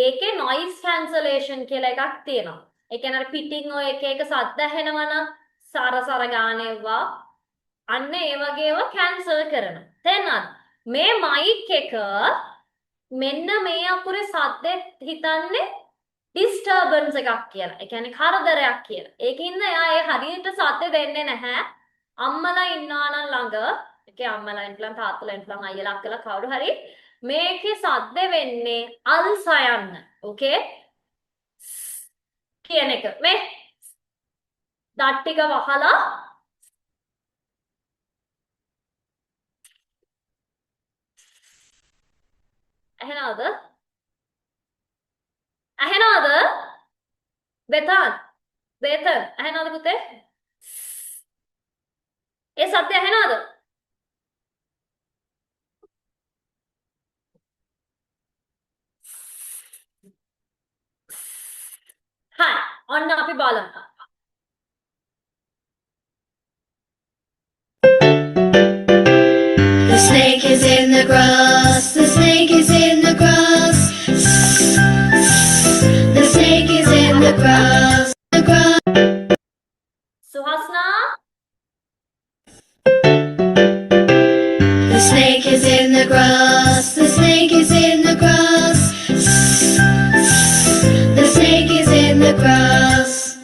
ඒකේ noise cancellation කියලා එකක් තියෙනවා. ඒ කියන්නේ අර පිටින් ඔය එක එක සද්ද ඇහෙනවා නම් සාරසර ගානේවා අන්න ඒ වගේ ඒවා කැන්සල් කරනවා. තේරෙනවද? මේ මයික් එක මෙන්න මේ අකුරේ සද්දෙත් හිතන්නේ disturbance එකක් කියලා. ඒ කියන්නේ කරදරයක් කියලා. ඒකින්ද එයා ඒ හරියට සද්ද දෙන්නේ නැහැ. අම්මලා ඉන්නවා නම් ළඟ, ඒකේ අම්මලා ඉන්නම් තාත්තලා ඉන්නම් අයියලා අක්කලා කවුරු හරි මේකේ සද්ද වෙන්නේ අල්සයන්න. ඕකේ? කියන එක. මේ දත් ටික වහලා ඇහෙනවද? ඇහෙනවද? බෙතන් ඇහෙනවද පුතේ? ඒ සද්ද ඇහෙනවද? හරි. ඔන්න අපි බලමු. The snake is in the grass, the snake is in the grass. The snake is in the grass, the grass. Suhasna? The snake is in the grass, the snake is in the grass. The snake is in the grass.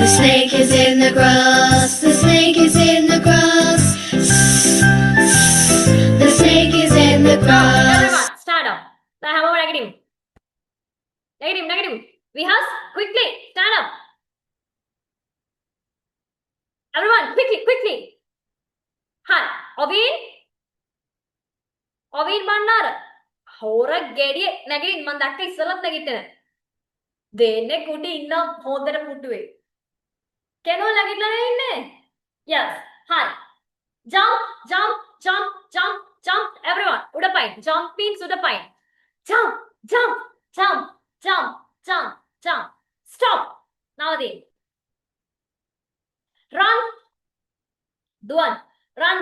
The snake is in the grass, the snake is in the grass. The snake is in the Now, grass. everyone, stand up. Now, have a negative. Negative. Vihas, quickly, stand up. Everyone, quickly. Hi, Oveen Bandara. Hora gediye negative man dakka issalat nagitena. Denne kuti inna hodara puttuwe. Keno nagitla inne? Yes. Hi. Jump. Everyone, udapain. Jump means udapain. Jump. Stop. Now again. Run. Duan. Run.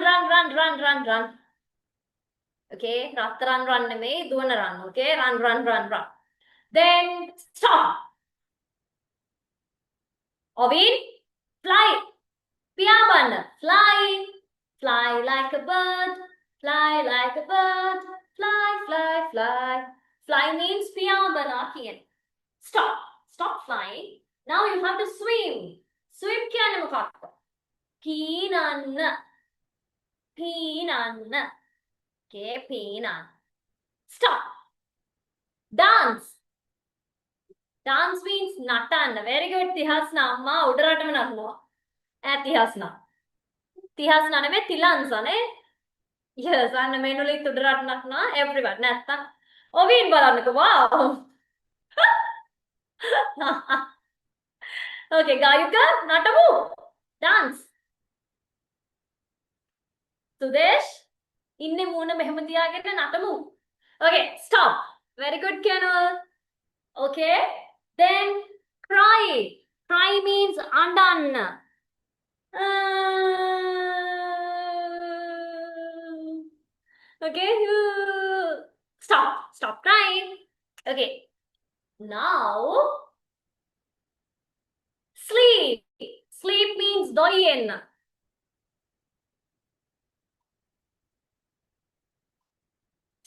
Okay. Run. Neme. Duan run. Okay. Run. Then stop. Oveen. Fly. Piyaban. Fly like a bird. Fly. Fly means piyabana kiyan. Stop flying. Now you have to swim. Swim කියන්නේ මොකක්ද? පීනන්න. Okay, පීනන්න. Stop. Dance means නටන්න. Very good. තිහස්න අම්මා උඩරටම නටනවා. තිහස්න නෙමෙයි තිලංසනේ. Yes, අන්න මෙනුලිත් උඩරට නටනවා everyone. නැත්තම් ඔවින් බලන්නකෝ. Wow. Okay, ගායක නටමු. Dance. සුදේශ් ඉන්නේ මූණ මෙහෙම තියාගෙන නටමු. Okay, stop. Very good, Kenal. Okay, then cry. Cry means andanna. Okay, stop crying. Okay, now sleep. Sleep means doriyenna.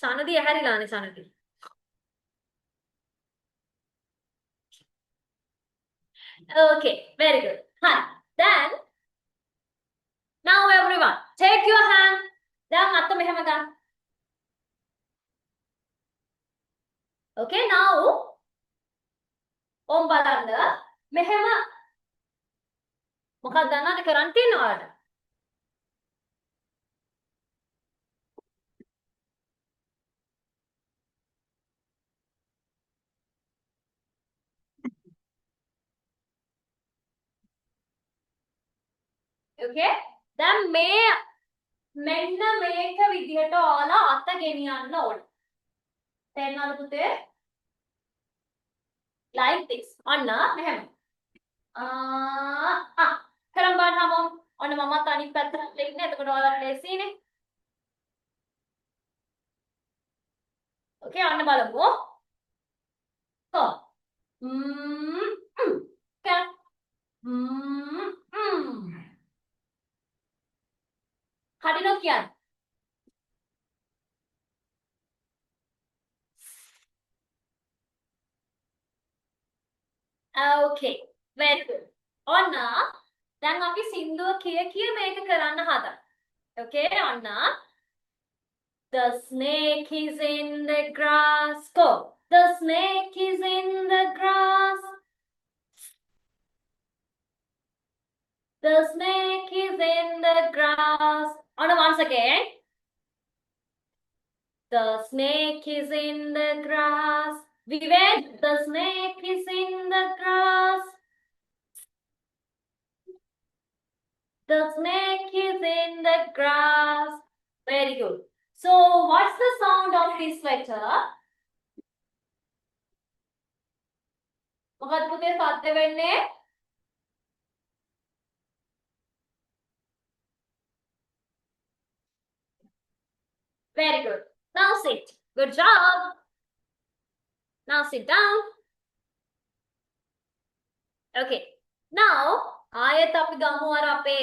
සනදී ඇහැරිලානේ සනදී. Okay, very good. Hi. Then now everyone take your hand. දැන් අත මෙහෙම ගන්න. Okay, now ඔම් බලන්න මෙහෙම මොකක්ද දන්නවද කරන් තියනවාද? Okay, දැන් මේ මෙන්න මේක විදිහට ඔයාලා අත ගෙනියන්න ඕන. තේරෙනවද පුතේ? Like this. ඔන්න මෙහෙම. කරන් බලන්නම ඔන්න මමත් අනිත් පැත්තට ඉන්නේ. එතකොට ඔයාලා ලේසියිනේ. Okay, ඔන්න බලමු. කො. කර. කඩිනෝ කියන්නේ. Okay, very good. ඔන්න දැන් අපි සින්දුව කිය මේක කරන්න හදා. Okay, ඔන්න the snake is in the grass. Go. The snake is in the grass. The snake is in the grass. On once again. The snake is in the grass. Vivek, the snake is in the grass. The snake is in the grass. Very good. So, what's the sound of this letter? මොකක්ද පුතේ සද්ද වෙන්නේ? Very good. Now sit. Good job. Now sit down. Okay. Now, ආයෙත් අපි ගමු අර අපේ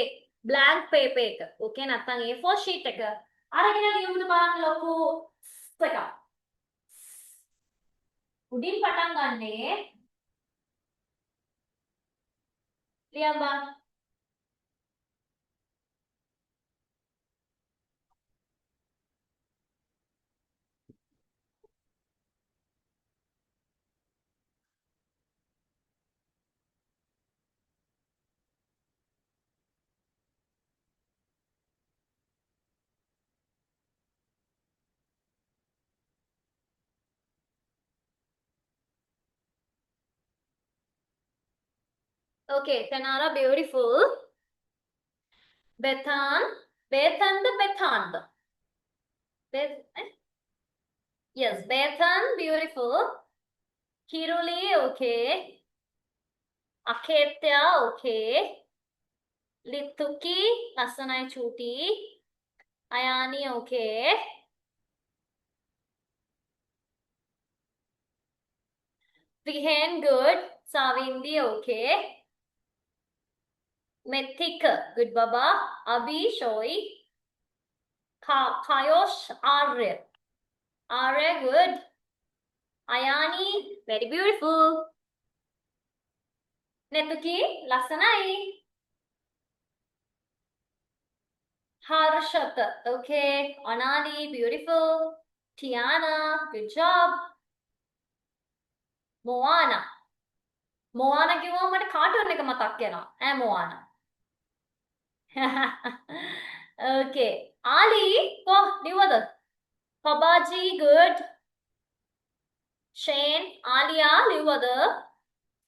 blank paper එක. Okay, නැත්නම් A4 sheet එක. අරගෙන ලියමුද බලන්න ලොකු එකක්. උඩින් පටන් ගන්නේ. ලියන්න බලන්න. Okay, Tanara, beautiful. Bethan, Bethan the Bethan. Yes, Bethan, beautiful. Kiruli, okay. Aketya, okay. Lituki, Lasanai Chuti. Ayani, okay. Vihen, good. Savindi, okay. Methika, good Baba. Abhi, Shoi. Kayosh, Arya. Arya, good. Ayani, very beautiful. Netuki, Lasanai. Harshata, okay. Anali, beautiful. Tiana, good job. Moana. Moana කිව්වම මට cartoon එක මතක් වෙනවා. Moana. Okay. Ali, liwada. Pabaji, good. Shane, Alia, liwada.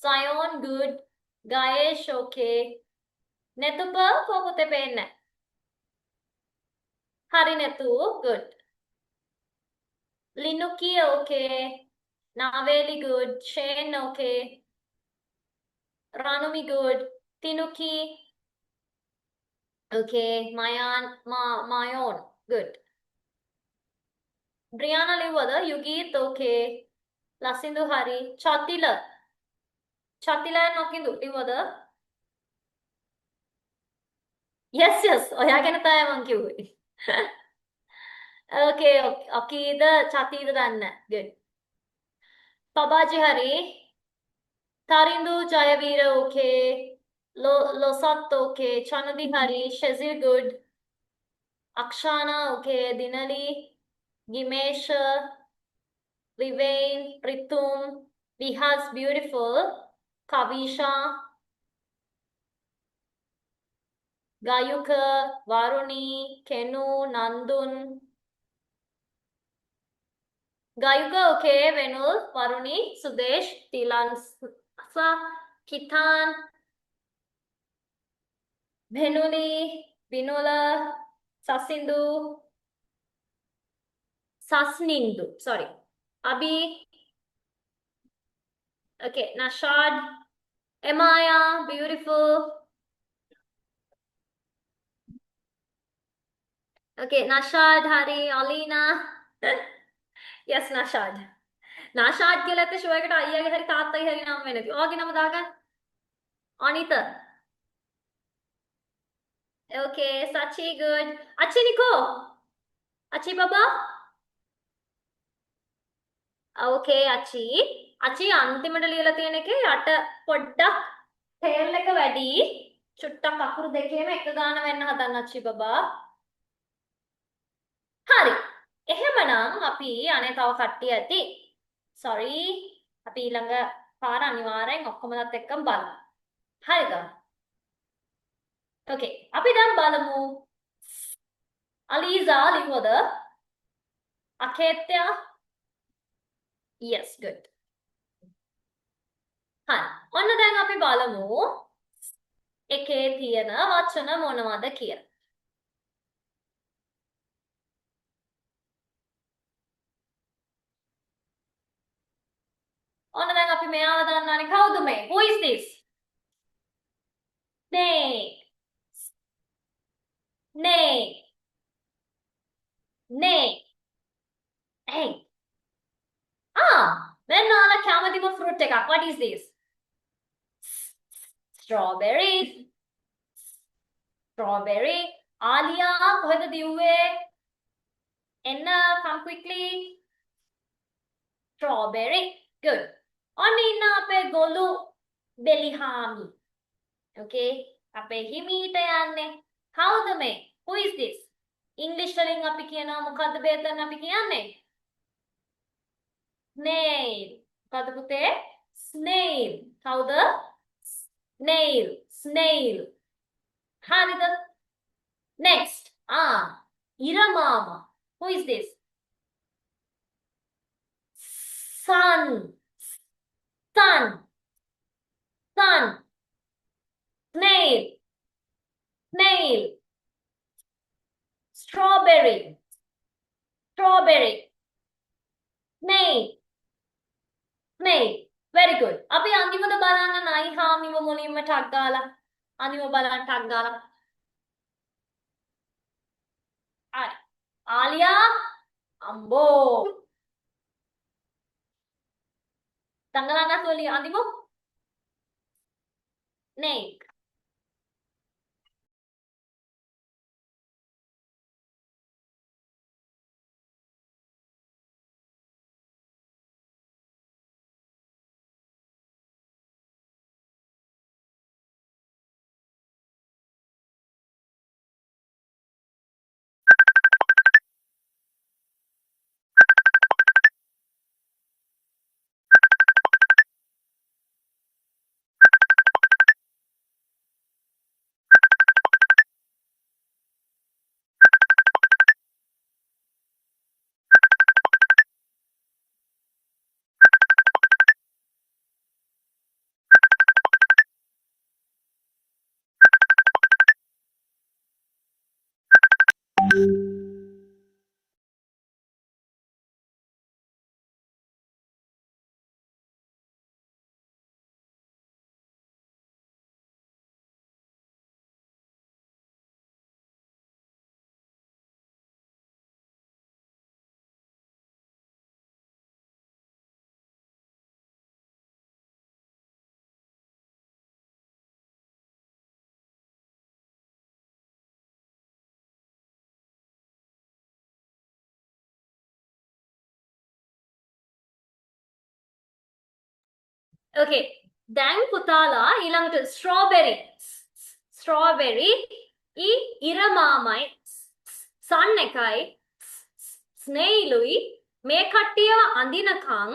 Zion, good. Gayesh, okay. Netupa, pute penne. Hari Netu, good. Linuki, okay. Naveli, good. Shane, okay. Ranumi, good. Tinuki, okay. Mayon, good. Brianna, liwada. Yugit, okay. Lasindu, Hari. Chatila. Chatila, nokindu, liwada. Yes. ඔයාගෙන තමයි මං කිව්වේ. Okay. අකීද චතීද දන්න. Good. පබාජි හරි. තරින්දු Jayaweera okay. ලොසත් okay. චනදි හරි. ෂෙසිර් good. අක්ෂානා okay. දිනලි. ගිමේෂ. විවේන්. රිතුම්. විහස් beautiful. Kavisha. ගායුක. Waruni. කෙනු. නන්දුන්. Gayuka, okay, Venul, Varuni, Sudesh, Tilansa, Kitan, Venuli, Vinula, Sasnindu, sorry. Abhi, okay, Nashad, Emaya, beautiful. Okay, Nashad, Hari, Alina. Yes, Nashad. Nashad කියලා ඇත්ත show එකට අයියාගේ හරි තාත්තගේ හරි නම් වෙන්නේ නැති. ඔයාගේ නම දාගන්න. Anita. Okay, Sachi good. Achi Nico. Achi Baba. Okay, Achi. Achi අන්තිමට ලියලා තියෙන එකේ යට පොඩ්ඩක් tail එක වැඩි. චුට්ටක් අකුරු දෙකේම එක ගාන වෙන්න හදන්න Achi Baba. හරි. එහෙමනම් අපි අනේ තව කට්ටිය ඇති. Sorry. අපි ඊළඟ පාර අනිවාර්යෙන් ඔක්කොමලත් එක්කම බලමු. හරිද? Okay. අපි දැන් බලමු. Aliza ලිව්වද? Aketya. Yes, good. හරි. ඔන්න දැන් අපි බලමු එකේ තියෙන වචන මොනවද කියලා. ඔන්න දැන් අපි මෙයාව දන්නවනේ කවුද මේ? Who is this? Snake. Snake. Snake. Hey. මෙන්න කැමතිම fruit එකක්. What is this? Strawberry. Strawberry. Alia, කොහෙද දිව්වේ? එන්න, come quickly. Strawberry. Good. ඔන්න ඉන්න අපේ ගොළු බෙලිහාමි. Okay. අපේ හිමීට යන්නේ. Howද මේ? Who is this? English වලින් අපි කියනවා මොකද්ද බේතන අපි කියන්නේ? Snail. මොකද්ද පුතේ? Snail. Howද? Snail. Snail. හරිද? Next. Iramama. Who is this? Sun. Sun. Sun. Snail. Snail. Strawberry. Strawberry. Snail. Snail. Very good. අපි අන්තිමද බලන්න නයි හාමිව මුලින්ම ටක් ගාලා. අන්තිම බලන්න ටක් ගාලා. හරි. ආලියා අම්බෝ. තංගලන්න සෝලි අන්තිම. Snake. Okay. දැන් පුතාලා ඊළඟට ස්ට්‍රෝබෙරි ඉරමාමයි සන් එකයි ස්නේයිලුයි මේ කට්ටියව අඳිනකම්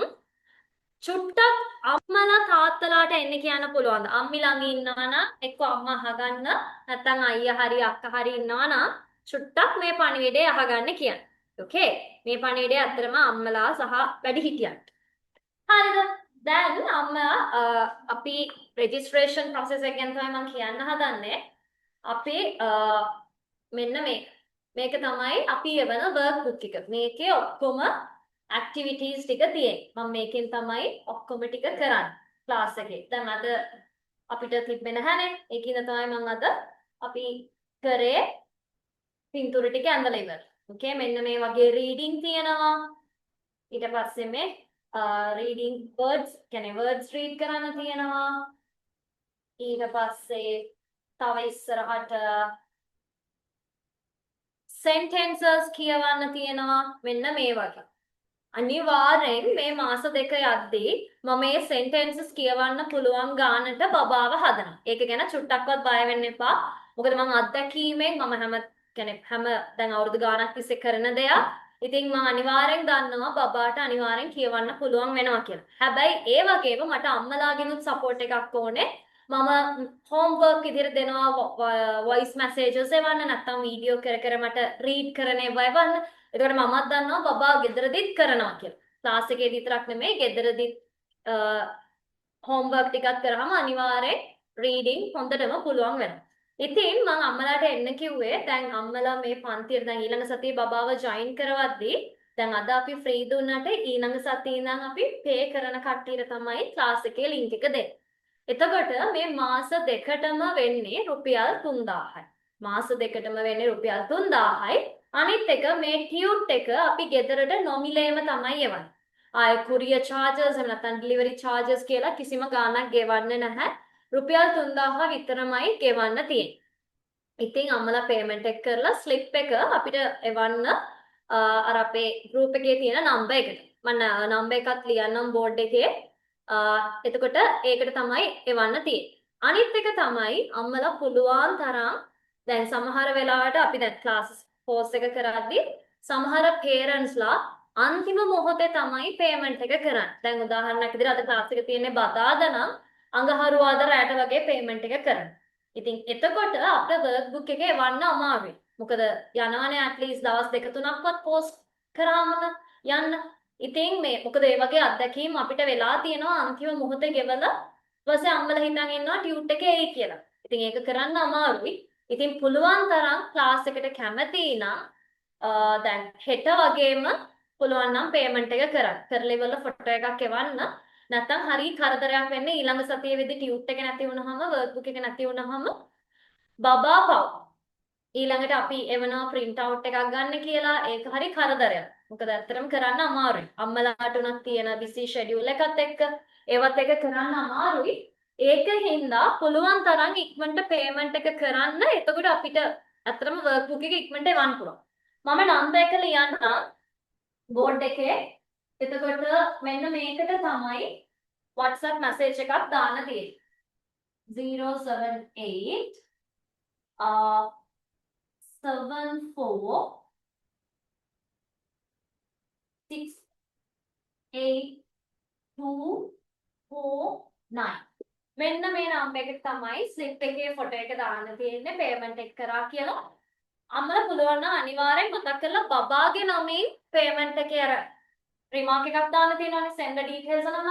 චුට්ටක් අම්මලා තාත්තලාට එන්න කියන්න පුළුවන්ද? අම්මි ළඟ ඉන්නවා නම් එක්ක අම්මා අහගන්න නැත්නම් අයියා හරි අක්කා හරි ඉන්නවා නම් චුට්ටක් මේ පණිවිඩය අහගන්න කියන්න. ඕකේ? මේ පණිවිඩය අත්‍තරම අම්මලා සහ වැඩිහිටියන්ට. හරිද? දැන් අම්මා අපි රෙජිස්ට්‍රේෂන් process එක ගැන තමයි මම කියන්න හදන්නේ. අපි මෙන්න මේක තමයි අපි එවන workbook එක. මේකේ ඔක්කොම activities ටික තියෙන්නේ. මම මේකෙන් තමයි ඔක්කොම ටික කරන්නේ ක්ලාස් එකේ. දැන් අද අපිට තිබ්බේ නැහැනේ. ඒකින්ද තමයි මම අද අපි කරේ පින්තූර ටික ඇඳලා ඉවරයි. ඕකේ මෙන්න මේ වගේ reading තියෙනවා. ඊට පස්සේ මේ reading words කියන්නේ words read කරන්න තියෙනවා. ඊට පස්සේ තව ඉස්සරහට sentences කියවන්න තියෙනවා. මෙන්න මේ වගේ. අනිවාර්යෙන් මේ මාස දෙක යද්දී මම මේ sentences කියවන්න පුළුවන් ගානට බබාව හදනවා. ඒක ගැන චුට්ටක්වත් බය වෙන්න එපා. මොකද මම අත්දැකීමෙන් මම හැම දැන් අවුරුදු ගාණක් තිස්සේ කරන දෙයක්. ඉතින් මම අනිවාර්යෙන් දන්නවා බබාට අනිවාර්යෙන් කියවන්න පුළුවන් වෙනවා කියලා. හැබැයි ඒ වගේම මට අම්මලාගෙනුත් support එකක් ඕනේ. මම homework විදිහට දෙනවා voice messages එවන්න නැත්නම් වීඩියෝ කර මට read කරන ඒවා එවන්න. එතකොට මමත් දන්නවා බබා ගෙදරදිත් කරනවා කියලා. ක්ලාස් එකේ විතරක් නෙමෙයි ගෙදරදිත් homework ටිකක් කරාම අනිවාර්යෙන් reading හොඳටම පුළුවන් වෙනවා. ඉතින් මම අම්මලාට එන්න කිව්වේ දැන් අම්මලා මේ පන්තියට දැන් ඊළඟ සතියේ බබාව join කරවද්දී දැන් අද අපි free දුන්නට ඊළඟ සතියේ ඉඳන් අපි pay කරන කට්ටියට තමයි class එකේ link එක දෙන්නේ. එතකොට මේ මාස දෙකටම වෙන්නේ රුපියල් 3000යි. මාස දෙකටම වෙන්නේ රුපියල් 3000යි. අනිත් එක මේ tute එක අපි ගෙදරට නොමිලේම තමයි එවන්නේ. ආය courier charges එහෙම නැත්නම් delivery charges කියලා කිසිම ගාණක් ගෙවන්නේ නැහැ. රුපියල් 3000 විතරමයි ගෙවන්න තියෙන්නේ. ඉතින් අම්මලා payment එක කරලා slip එක අපිට එවන්න අර අපේ group එකේ තියෙන number එකට. මම number එකත් ලියන්නම් board එකේ. එතකොට ඒකට තමයි එවන්න තියෙන්නේ. අනිත් එක තමයි අම්මලා පුළුවන් තරම් දැන් සමහර වෙලාවට අපි දැන් classes course එක කරද්දී සමහර parentsලා අන්තිම මොහොතේ තමයි payment එක කරන්නේ. දැන් උදාහරණයක් විදිහට අද class එක තියෙන්නේ බදාදා නම් අඟහරුවාදා රැට වගේ payment එක කරනවා. ඉතින් එතකොට අපේ workbook එකේ එවන්න අමාරුයි. මොකද යනවනේ at least දවස් දෙක තුනක්වත් post කරාම යන්න. ඉතින් මේ මොකද මේ වගේ අත්දැකීම් අපිට වෙලා තියෙනවා අන්තිම මොහොතේ ගෙවලා ඊපස්සේ අම්මලා හිතන් ඉන්නවා ටියුට් එකේ එයි කියලා. ඉතින් ඒක කරන්න අමාරුයි. ඉතින් පුළුවන් තරම් ක්ලාස් එකට කැමති නම් දැන් හෙට වගේම පුළුවන් නම් payment එක කරන්න. කරලා ඉවරලා ෆොටෝ එකක් එවන්න. නැත්තම් හරි කරදරයක් වෙන්නේ ඊළඟ සතියේ වෙද්දි ටියුට් එක නැති වුනහම workbook එක නැති වුනහම බබා පව්. ඊළඟට අපි එවනවා print out එකක් ගන්න කියලා ඒක හරි කරදරයක්. මොකද ඇත්තටම කරන්න අමාරුයි. අම්මලාට උනත් තියෙන busy schedule එකත් එක්ක ඒවත් එක කරන්න අමාරුයි. ඒකින්ද පුළුවන් තරම් ඉක්මනට payment එක කරන්න. එතකොට අපිට ඇත්තටම workbook එක ඉක්මනට එවන්න පුළුවන්. මම number එක ලියන්නම් board එකේ. එතකොට මෙන්න මේකට තමයි WhatsApp message එකක් දාන්න තියෙන්නේ. 078 74 68249 මෙන්න මේ නම්බර් එක තමයි ස්ලිප් එකේ ෆොටෝ එක දාන්න තියෙන්නේ පේමන්ට් එක කරා කියලා. අම්මලා පුළුවන් නම් අනිවාර්යෙන් මතක් කරලා බබාගේ නමින් පේමන්ට් එකේ අර රිමාර්ක් එකක් දාන්න තියෙනවානේ send details නම.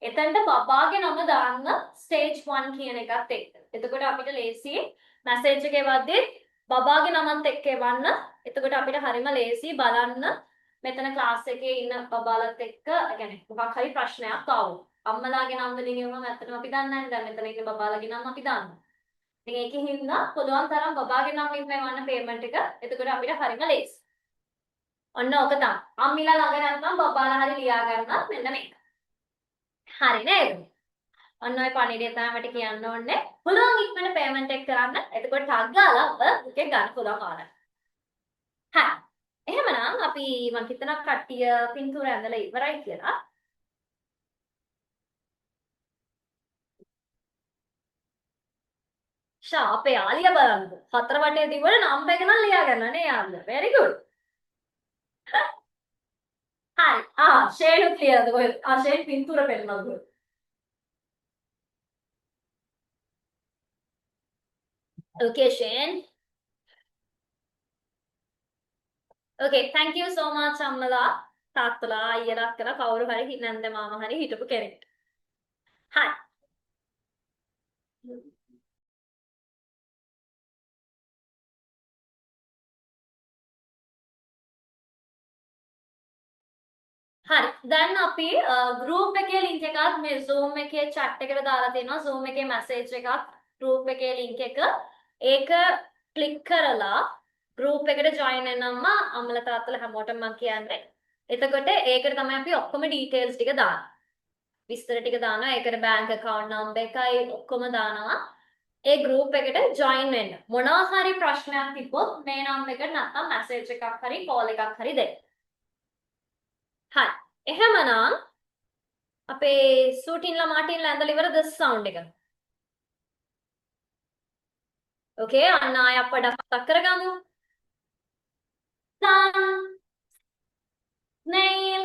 එතනට බබාගේ නම දාන්න stage 1 කියන එකත් එක්ක. එතකොට අපිට ලේසියෙන් message එක එවද්දී බබාගේ නමත් එක්ක එවන්න. එතකොට අපිට හරිම ලේසි බලන්න මෙතන ක්ලාස් එකේ ඉන්න බබාලත් එක්ක يعني මොකක් හරි ප්‍රශ්නයක් ආවොත්. අම්මලාගේ නම් වලින් එවම ඇත්තටම අපි දන්නේ නැහැ. දැන් මෙතන ඉන්න බබාලගේ නම් අපි දන්නවා. ඉතින් ඒකෙන් හින්දා පුළුවන් තරම් බබාගේ නම් එවන්න පේමන්ට් එක. එතකොට අපිට හරිම ලේසි. ඔන්න ඕක තමයි. අම්මිලා ළඟ නැත්නම් බබාලා හරි ලියා ගන්න මෙන්න මේක. හරි නේද? ඔන්න ඔය පණිවිඩය තමයි මට කියන්න ඕනේ. පුළුවන් ඉක්මනට පේමන්ට් එක කරන්න. එතකොට ටග් ගාලා ඔබ එකෙන් ගන්න පුළුවන් ආරක්. හරි. එහෙමනම් අපි මම හිතනවා කට්ටිය පින්තූර ඇඳලා ඉවරයි කියලා. අපේ යාලිය බලන්න. හතර වටේ තිබුණ නම් එක නම් ලියා ගන්න නේ යාළුවා. very good. හරි. ෂේඩ් ක්ලියර්ද කොහෙද? ෂේඩ් පින්තූර පෙන්නනද කොහෙද? Okay, Shane. Okay, thank you so much අම්මලා තාත්තලා අයියලා අක්කලා කවුරු හරි නැන්ද මාමා හරි හිටපු කෙනෙක්. හරි. හරි. දැන් අපි group එකේ link එකත් මේ Zoom එකේ chat එකට දාලා තියෙනවා. Zoom එකේ message එකක් group එකේ link එක. ඒක click කරලා group එකට join වෙනම්ම අම්මලා තාත්තලා හැමෝටම මම කියන්නේ. එතකොට ඒකට තමයි අපි ඔක්කොම details ටික දාන්නේ. විස්තර ටික දානවා. ඒකට bank account number එකයි ඔක්කොම දානවා. ඒ group එකට join වෙන්න. මොනවා හරි ප්‍රශ්නයක් තිබ්බොත් මේ නම් එකට නැත්නම් message එකක් හරි call එකක් හරි දෙන්න. හරි. එහෙමනම් අපේ සූටින්ලා මාටින්ලා ඇඳලා ඉවරද sound එක? Okay, අන්න ආය අප්පඩ මතක් කරගමු. Sun, snail,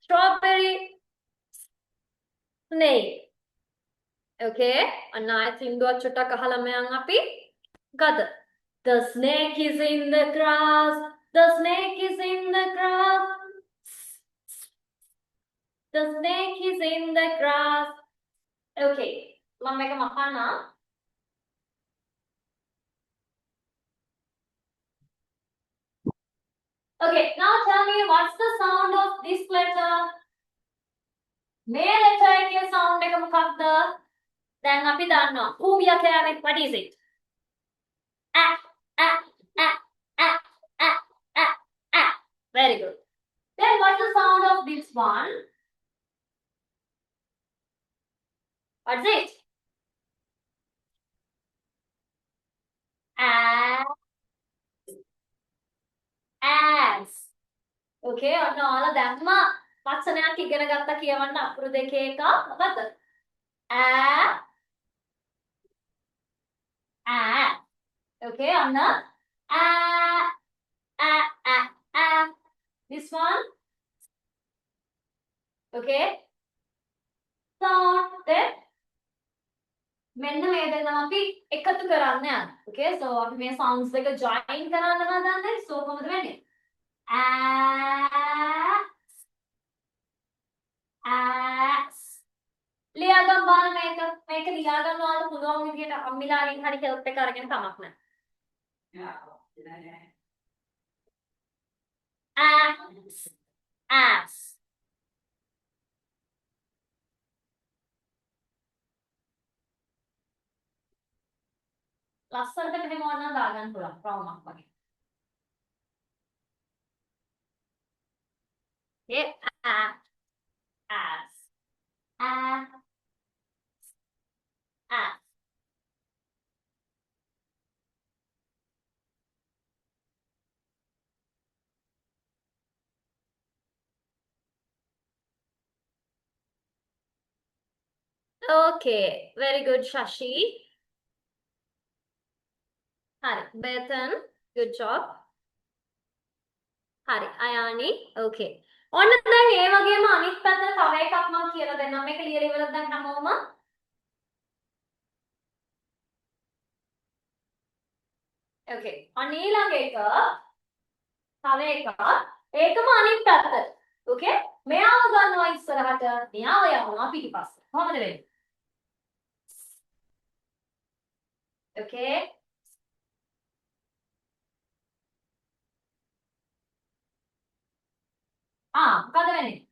strawberry, snail. Okay, අන්න ආය සින්දුවක් චුට්ටක් අහලම යන් අපි ගද. The snake is in the grass. The snake is in the grass. The snake is in the grass. Okay, මම මේක මහානා. Okay, now tell me what's the sound of this letter? මේ letter එකේ sound එක මොකක්ද? දැන් අපි දන්නවා. ඌවියා කියන්නේ what is it? A a a a a a a. Very good. Then what's the sound of this one? What's it? As. Okay, ඔන්න ඔයාලා දැම්ම වචනයක් ඉගෙන ගත්තා කියවන්න අකුරු දෙකේ එක මොකද්ද? Okay, ඔන්න this one. Okay. Sound then මෙන්න මේ දෙන්නම අපි එකතු කරන්න යනවා. Okay, so අපි මේ sounds දෙක join කරන්න හදන්නේ. So කොහොමද වෙන්නේ? As. ලියාගන්න බලන්න මේක ලියා ගන්න ඔයාලට පුළුවන් විදිහට අම්මිලාගෙන් හරි help එක අරගෙන කමක් නැහැ. As. ලස්සනට මෙහෙම වුණා දාගන්න පුළුවන් ප්‍රවුමක් වගේ. Yeah, as. Okay, very good, Shashi. Hari, Bethan, good job. Hari, Ayani, okay. ඔන්න දැන් ඒ වගේම අනිත් පැත්තට තව එකක් මම කියලා දෙන්නම්. මේක ලියලා ඉවරද දැන් හැමෝම? Okay. අන්න ඊළඟ එක තව එකක්. ඒකම අනිත් පැත්තට. Okay? මෙයාව ගන්නවා ඉස්සරහට, මෙයාව යවනවා පිටිපස්සට. කොහොමද වෙන්නේ? Okay? මොකද වෙන්නේ?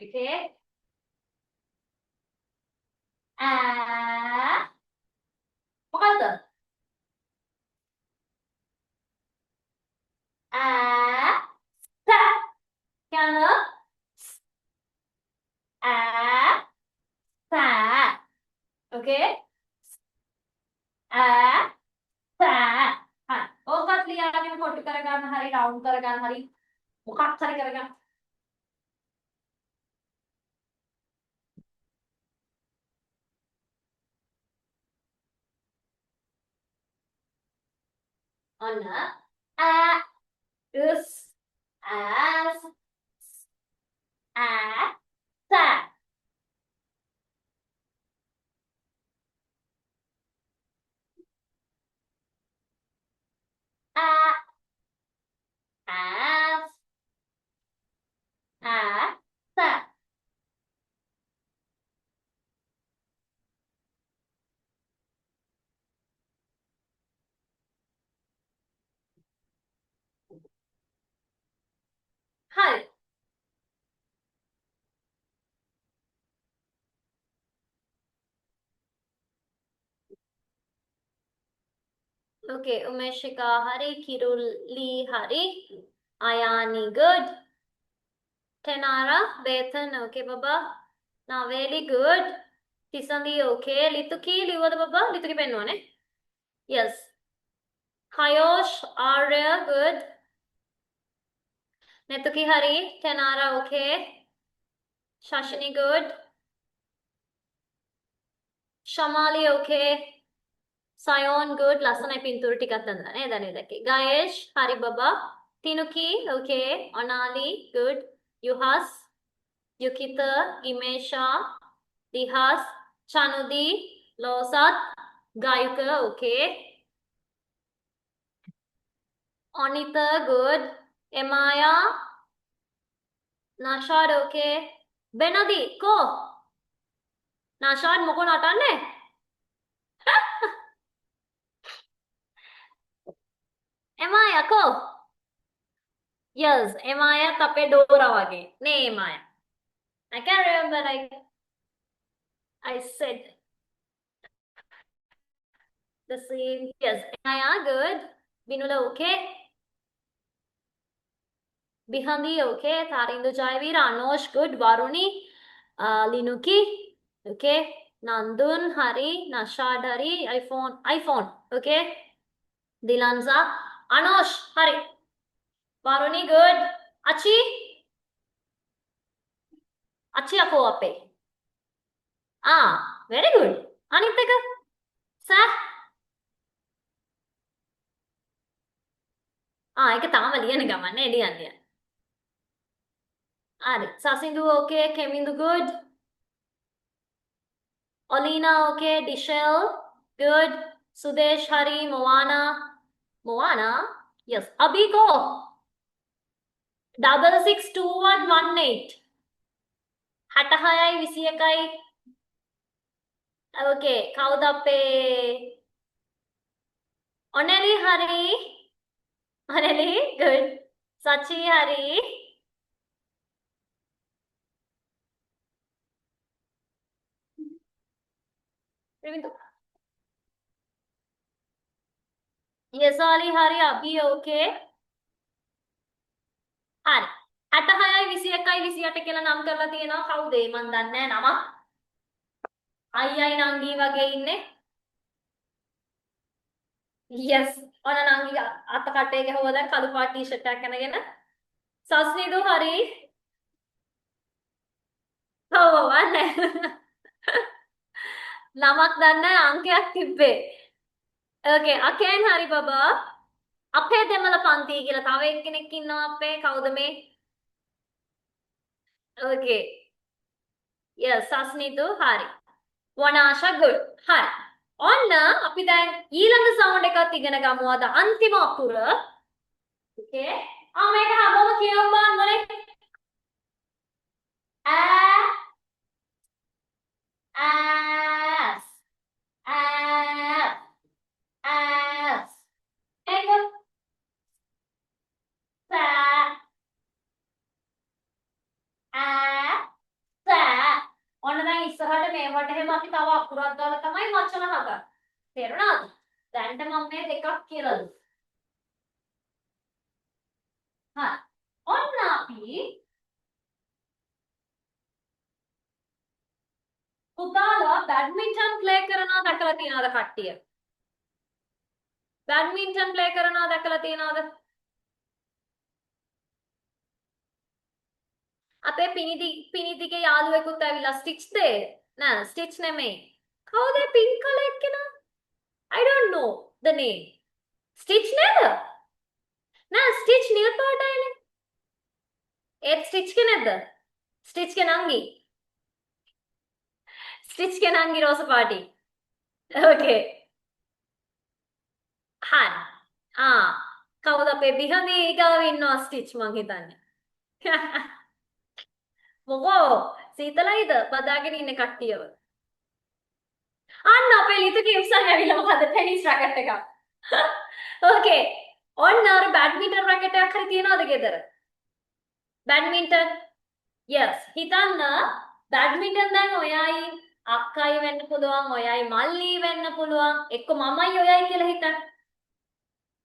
Okay. මොකද්ද? ස කියන ස. Okay. ස. හරි. ඕකත් ලියාගෙන කොටු කරගන්න හරි රවුන්ඩ් කරගන්න හරි මොකක් හරි කරගන්න. ඔන්න is as ස. as ස. හරි. Okay, Umeshika hari, Kiruli hari, Ayani good. Tenara, Bethan, okay, Baba. Now very good. Tisandi, okay. Lituki, Liva the Baba, Lituki Penone. Yes. Kayosh, Arya, good. Netuki hari, Tenara, okay. Shashini, good. Shamali, okay. Sayon, good. Lasana pintur tikat tandane, danidaki. Gayesh, Hari Baba. Tinuki, okay. Onali, good. Yuhas, Yukita, Imesha, Dihas, Chanudi, Losat, Gayuka, okay. Onita, good. Emaya, Nashad, okay. Benadi, ko. Nashad, moko natane. Emaya, ko. Yes, Emaya tape dora wage. Ne Emaya. I can't remember. I said the same. Yes, Emaya, good. Binula, okay. Bihandi, okay. Tharindu Jaivir, Anosh, good. Varuni, Linuki, okay. Nandun, Hari, Nashad, Hari, iPhone, okay. Dilanza, Anosh, Hari. Varuni, good. Achi ako ape. Very good. Anitaka, sa. ඒක තාම ලියන ගමන්නේ ලියන්නේ. හරි. Sasindu okay, Kemindu good. Olina okay, Dishel good. Sudesh Hari, Moana. Moana? Yes. Abiko. 662118. 66යි 21යි. Okay. කවුද අපේ? Oneli Hari. Oneli good. Sachi Hari. Yesali Hari, Abhi okay. හරි. 66යි 21යි 28 කියලා නම් කරලා තියෙනවා. කවුද ඒ මන් දන්නේ නැහැ නම. අයියයි නංගි වගේ ඉන්නේ. Yes. ඔන්න නංගි අත කටේ ගහුවා දැන් කළු පාට ටී-ෂර්ට් එකක් අරගෙන. සස්නිදු හරි. ඔව් වන්නේ. නමක් දන්නේ අංකයක් තිබ්බේ. Okay, අකෙන් හරි බබා. අපේ දෙමළ පන්ති කියලා තව එක්කෙනෙක් ඉන්නවා අපේ. කවුද මේ? Okay. Yes, සස්නිදු හරි. වනාශා good. හරි. ඔන්න අපි දැන් ඊළඟ සවුන්ඩ් එකත් ඉගෙන ගමු අද අන්තිම අකුර. Okay. මේක හැමෝම කියවන්න බලන්න. as as as. ඒක අපි තව අකුරක් දාලා තමයි වචන හදන්නේ. තේරුණාද? දැන්ට මම මේ දෙකක් කියලා දුන්නා. හරි. ඔන්න අපි පුතාලා බැඩ්මින්ටන් ප්ලේ කරනවා දැකලා තියෙනවද කට්ටිය? බැඩ්මින්ටන් ප්ලේ කරනවා දැකලා තියෙනවද? අපේ පිනිදිගේ යාළුවෙකුත් ඇවිල්ලා ස්ටිච් දේ නෑ ස්ටිච් නෙමෙයි. කවුද පින්ක් කලර් එක්කෙනා? I don't know the name. Stitch නේද? නෑ ස්ටිච් නිල් පාටයිනේ. ඒත් ස්ටිච් කෙනෙක්ද? ස්ටිච් කෙනංගි. ස්ටිච් කෙනංගි රෝස පාටි. Okay. හරි. කවුද අපේ බිහඳී ගාව ඉන්නවා ස්ටිච් මං හිතන්නේ. මොකෝ සීතලයිද බදාගෙන ඉන්න කට්ටියව. අන්න අපේ ලිතු කිම්සන් ඇවිල්ලා මොකද ටෙනිස් රැකට් එකක්. ඕකේ. ඔන්න අර බැඩ්මින්ටන් රැකට් එකක් හරි තියනවද ගෙදර? බැඩ්මින්ටන්. yes. හිතන්න බැඩ්මින්ටන් දැන් ඔයයි අක්කයි වෙන්න පුළුවන්, ඔයයි මල්ලි වෙන්න පුළුවන්, එක්ක මමයි ඔයයි කියලා හිතන්න.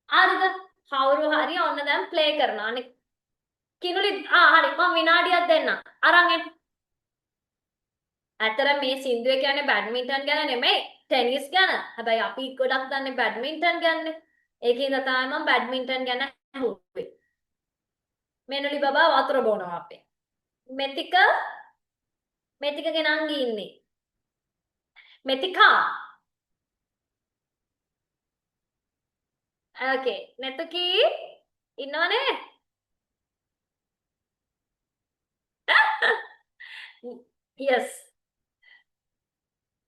හරිද? කවුරු හරි ඔන්න දැන් ප්ලේ කරනවා. අනේ කිනුලි හරි මම විනාඩියක් දෙන්න. අරන් එන්න. ඇත්තට මේ සින්දුවේ කියන්නේ බැඩ්මින්ටන් ගැන නෙමෙයි ටෙනිස් ගැන. හැබැයි අපි ගොඩක් දන්නේ බැඩ්මින්ටන් ගැන. ඒකින්ද තමයි මම බැඩ්මින්ටන් ගැන හුරුවේ. මෙනුලි බබා වතුර බොනවා අපේ. මෙතික ගෙනංගි ඉන්නේ. මෙතිකා. ඕකේ. නෙතුකි ඉන්නවනේ? yes.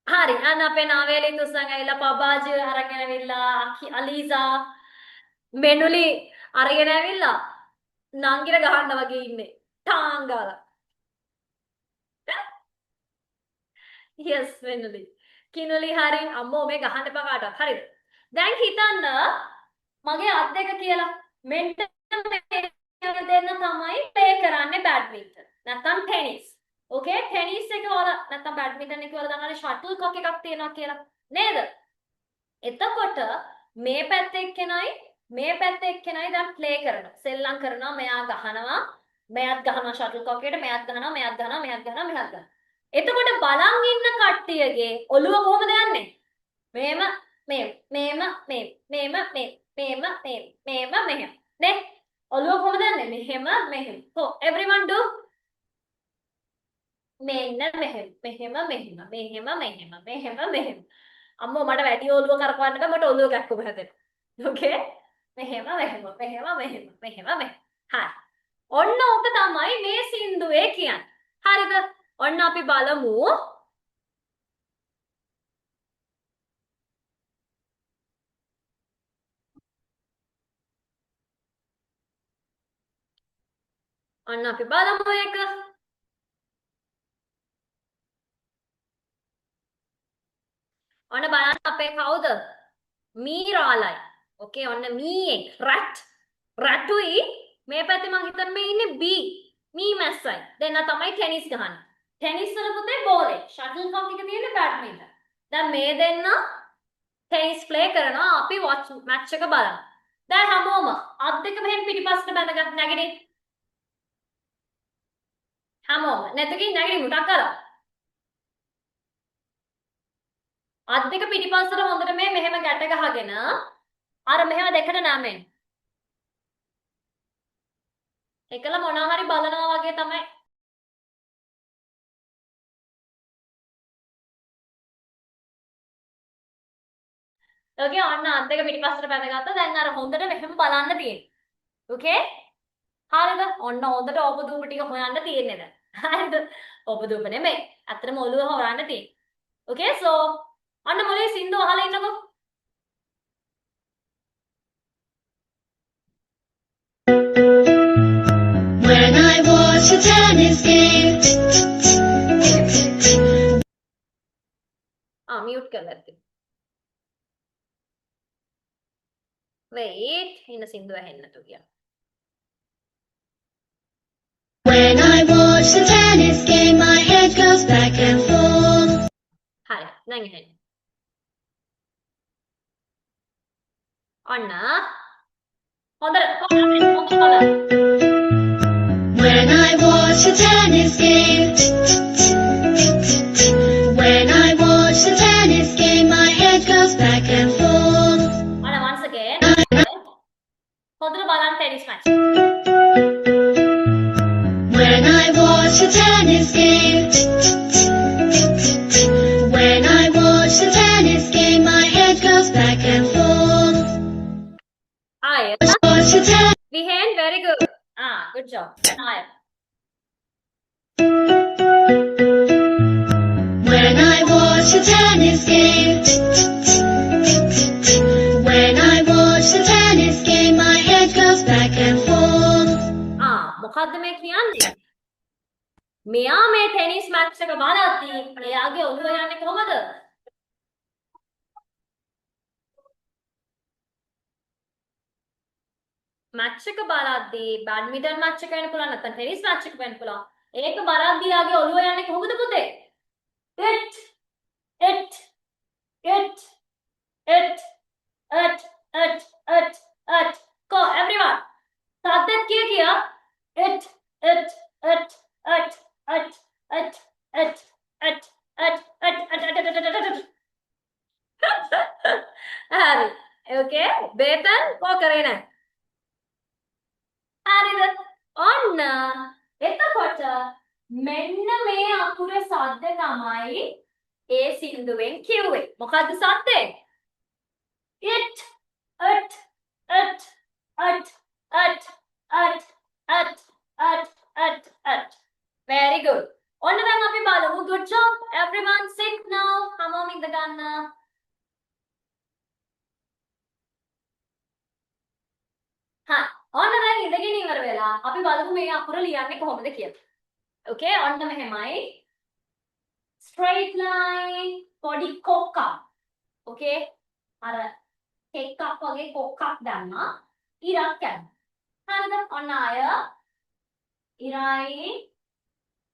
හරි අන්න අපේ නාවේලි තුස්සන් ඇවිල්ලා පබාජ් අරගෙන ඇවිල්ලා අලීසා මෙනුලි අරගෙන ඇවිල්ලා නංගිට ගහන්න වගේ ඉන්නේ ටාං ගාලා. yes මෙනුලි කිනුලි හරි අම්මෝ මේ ගහන්න එපා කාටවත්. හරිද? දැන් හිතන්න මගේ අත් දෙක කියලා මෙන්ට දෙන්න තමයි ප්ලේ කරන්නේ බැඩ්මින්ටන් නැත්නම් ටෙනිස්. ඕකේ ටෙනිස් එක වල නැත්නම් බැඩ්මින්ටන් එක වල දන්නවනේ ෂටල් කොක් එකක් තියෙනවා කියලා නේද? එතකොට මේ පැත්තේ එක්කෙනයි දැන් ප්ලේ කරනවා. සෙල්ලම් කරනවා. මෙයා ගහනවා. මෙයාත් ගහනවා ෂටල් කොක් එකට. මෙයාත් ගහනවා. එතකොට බලන් ඉන්න කට්ටියගේ ඔළුව කොහොමද යන්නේ? මෙහෙම නේ? ඔළුව කොහොමද යන්නේ? මෙහෙම. So everyone do මෙහෙම. අම්මෝ මට වැඩි ඔළුව කරකවන්න බෑ. මට ඔළුව කැක්කුම හැදෙනවා. ඕකේ? මෙහෙම. හරි. ඔන්න ඕක තමයි මේ සින්දුවේ කියන්නේ. හරිද? ඔන්න අපි බලමු. එක. ඔන්න බලන්න අපේ කවුද? මීරාලයි. ඕකේ ඔන්න මීයේ රැටුයි මේ පැත්තේ මං හිතන්නේ මේ ඉන්නේ බී. මී මැස්සයි. දෙන්න තමයි ටෙනිස් ගහන්නේ. ටෙනිස් වල පුතේ බෝලේ. ෂටල් කොක් එක තියෙන්නේ බැඩ්මින්ටන්. දැන් මේ දෙන්න ටෙනිස් ප්ලේ කරනවා. අපි මැච් එක බලමු. දැන් හැමෝම අත් දෙක මෙහෙන් පිටිපස්සට බැඳගන්න නැගිටින්න. හැමෝම නැතකින් නැගිටින්න මුටක් කරලා. අත් දෙක පිටිපස්සට හොඳට මෙහෙම ගැට ගහගෙන අර මෙහෙම දෙකට නැමෙන්න. එකල මොනවා හරි බලනවා වගේ තමයි. ඕකේ ඔන්න අත් දෙක පිටිපස්සට බැඳගත්තා. දැන් අර හොඳට මෙහෙම බලන්න තියෙන්නේ. ඕකේ? හරිද? ඔන්න හොඳට ඕපදූප ටික හොයන්න තියෙන්නේ දැන්. හරිද? ඕපදූප නෙමෙයි. අතරම ඔළුව හොරන්න තියෙන්නේ. ඕකේ? so ඔන්න මොලේ සින්දු අහලා ඉන්නකෝ. When I watch a tennis game. mute කරලා තියෙනවා. wait ඉන්න සින්දු ඇහෙන්න තු කියලා. When I watch the tennis game, my head goes back and forth. හරි දැන් එහෙනම්. ඔන්න. හොඳ. When I watch a tennis game, when I watch a tennis game, my head goes back and forth. ඔන්න once again. හොඳට බලන්න tennis match. When I watch a tennis game, when I watch a tennis game, my head goes back and forth. ආය. Watch a tennis. Vihen, very good. Good job. ආය. When I watch a tennis game, when I watch a tennis game, my head goes back and forth. මොකද්ද මේ කියන්නේ? මෙයා මේ tennis match එක බලද්දී එයාගේ ඔළුව යන්නේ කොහමද? මැච් එක බලද්දී බැඩ්මින්ටන් මැච් එක වෙන්න පුළුවන් නැත්නම් ටෙනිස් මැච් එක වෙන්න පුළුවන්. ඒක බලද්දී යාගේ ඔළුව යන්නේ කොහොමද පුතේ? it it it it go everyone. සද්දෙත් කිය it හරි. okay බේතන් කෝ කරේ නැහැ. හරිද? ඔන්න එතකොට මෙන්න මේ අකුරේ සද්ද තමයි ඒ සින්දුවෙන් කිව්වේ. මොකද්ද සද්දේ? it very good. ඔන්න දැන් අපි බලමු. good job everyone, sit now. හැමෝම ඉඳ ගන්න. ඔන්න දැන් ඉඳගෙන ඉවර වෙලා අපි බලමු මේ අකුර ලියන්නේ කොහොමද කියලා. okay ඔන්න මෙහෙමයි. straight line පොඩි කොක්කක්. okay අර කෙක්කක් වගේ කොක්කක් දැම්මා. ඉරක් යනවා. හරිද? ඔන්න ආය ඉරයි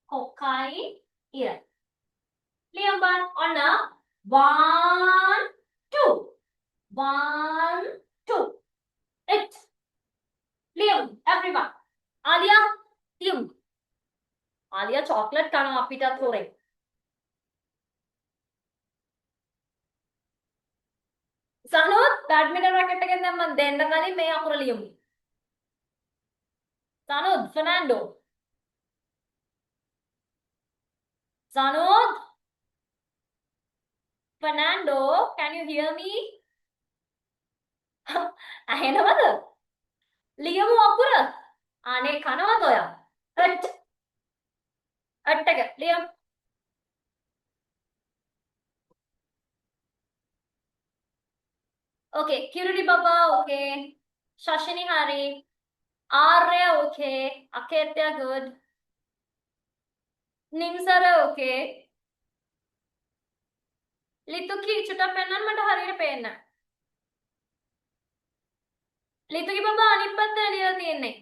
කොක්කයි ඉර. ලියමු බලන්න. ඔන්න 1 2 1 2 it. ලියමු everyone. ආලියා ලියමු. ආලියා chocolate කනවා අපිටත් හොරේ. සනෝත් බැඩ්මින්ටන් රැකට් එකෙන් දැන් මම දෙන්න කලින් මේ අකුර ලියමු. සනෝත් Fernando. සනෝත් Fernando, can you hear me? ඇහෙනවද? ලියමු අකුර. අනේ කනවද ඔයා? අට් එක ලියමු. okay Kirudi Baba okay Shashini hari Arya okay Aketya good Nimsara okay Lituki චුට්ටක් පෙන්නන්න මට හරියට පේන්න. ලිතුකි බබා අනිත් පැත්ත ලියලා තියෙන්නේ.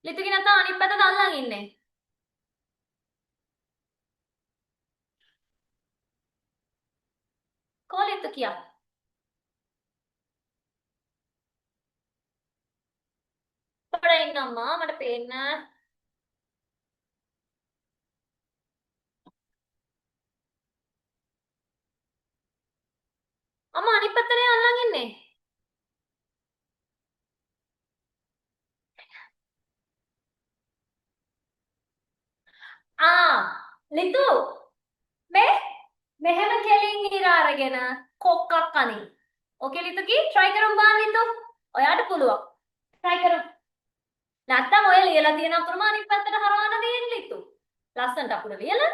ලිතුකි නැත්නම් අනිත් පැත්තට අල්ලන් ඉන්නේ. කො ලිතුකියා? පොඩ ඉන්නම්මා මට පේන්න. අම්මා අනිත් පැත්තට අල්ලන් ඉන්නේ. ලිතු මෙහෙම කෙලින් ඉර අරගෙන කොක්කක් කනින්. ඕකේ ලිතුකි try කරමු බලන්න ලිතු. ඔයාට පුළුවන්. try කරමු. නැත්තම් ඔය ලියලා තියෙන අකුරම අනිත් පැත්තට හරවන්න තියෙන්නේ ලිතු. ලස්සනට අකුර ලියලා.